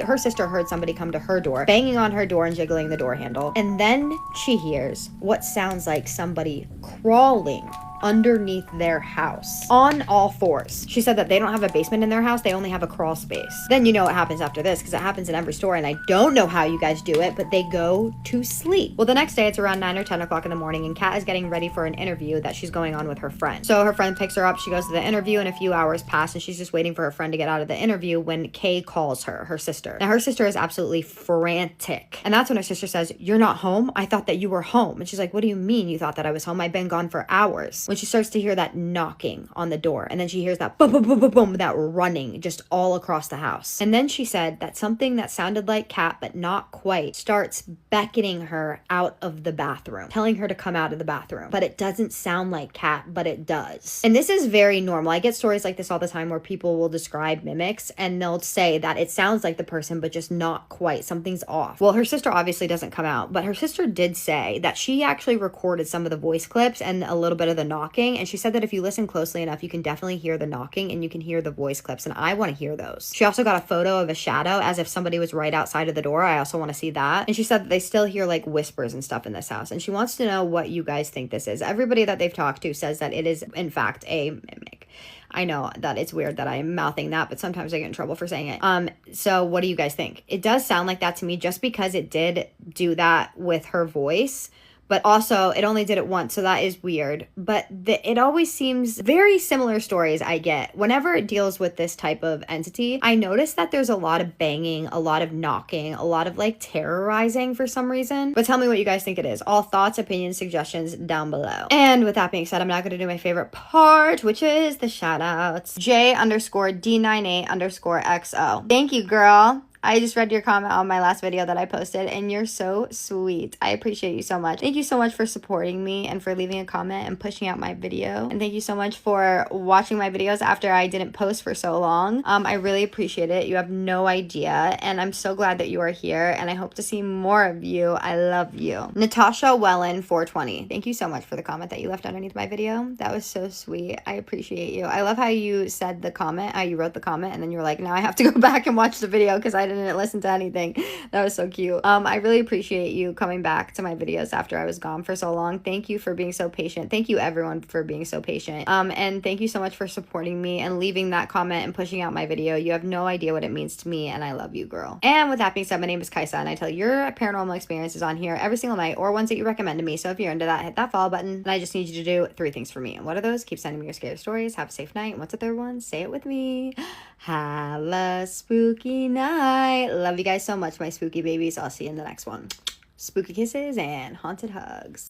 her sister heard somebody come to her door, banging on her door and jiggling the door handle, and then she hears what sounds like somebody crawling underneath their house on all fours. She said that they don't have a basement in their house, they only have a crawl space. Then you know what happens after this, because it happens in every story, and I don't know how you guys do it, but they go to sleep. Well, the next day it's around 9 or 10 o'clock in the morning, and Kat is getting ready for an interview that she's going on with her friend. So her friend picks her up, she goes to the interview, and a few hours pass, and she's just waiting for her friend to get out of the interview when Kay calls her sister. Now her sister is absolutely frantic, and that's when her sister says, you're not home? I thought that you were home. And she's like, what do you mean you thought that I was home? I've been gone for hours. When she starts to hear that knocking on the door, and then she hears that boom, boom, boom, boom, boom, that running just all across the house. And then she said that something that sounded like Kat, but not quite, starts beckoning her out of the bathroom, telling her to come out of the bathroom. But it doesn't sound like Kat, but it does. And this is very normal. I get stories like this all the time where people will describe mimics, and they'll say that it sounds like the person, but just not quite. Something's off. Well, her sister obviously doesn't come out, but her sister did say that she actually recorded some of the voice clips and a little bit of the knocking, and she said that if you listen closely enough, you can definitely hear the knocking and you can hear the voice clips, and I want to hear those. She also got a photo of a shadow as if somebody was right outside of the door. I also want to see that. And she said that they still hear like whispers and stuff in this house, and she wants to know what you guys think this is. Everybody that they've talked to says that it is in fact a mimic. I know that it's weird that I'm mouthing that, but sometimes I get in trouble for saying it. So what do you guys think? It does sound like that to me, just because it did do that with her voice. But also, it only did it once, so that is weird. But it always seems very similar stories I get. Whenever it deals with this type of entity, I notice that there's a lot of banging, a lot of knocking, a lot of like terrorizing for some reason. But tell me what you guys think it is. All thoughts, opinions, suggestions down below. And with that being said, I'm now going to do my favorite part, which is the shout outs. J_D98_XO. Thank you, girl. I just read your comment on my last video that I posted, and you're so sweet. I appreciate you so much. Thank you so much for supporting me and for leaving a comment and pushing out my video. And thank you so much for watching my videos after I didn't post for so long. I really appreciate it. You have no idea. And I'm so glad that you are here, and I hope to see more of you. I love you. Natasha Wellen 420. Thank you so much for the comment that you left underneath my video. That was so sweet. I appreciate you. I love how you said the comment, how you wrote the comment, and then you were like, now I have to go back and watch the video because I didn't listen to anything. That was so cute. I really appreciate you coming back to my videos after I was gone for so long. Thank you for being so patient. Thank you everyone for being so patient. And thank you so much for supporting me and leaving that comment and pushing out my video. You have no idea what it means to me, and I love you, girl. And with that being said, my name is Kaisa, and I tell your paranormal experiences on here every single night, or ones that you recommend to me. So if you're into that, hit that follow button, and I just need you to do 3 things for me. And what are those? Keep sending me your scary stories. Have a safe night. And what's the third one? Say it with me. Have a spooky night. Love you guys so much, my spooky babies. I'll see you in the next one. Spooky kisses and haunted hugs.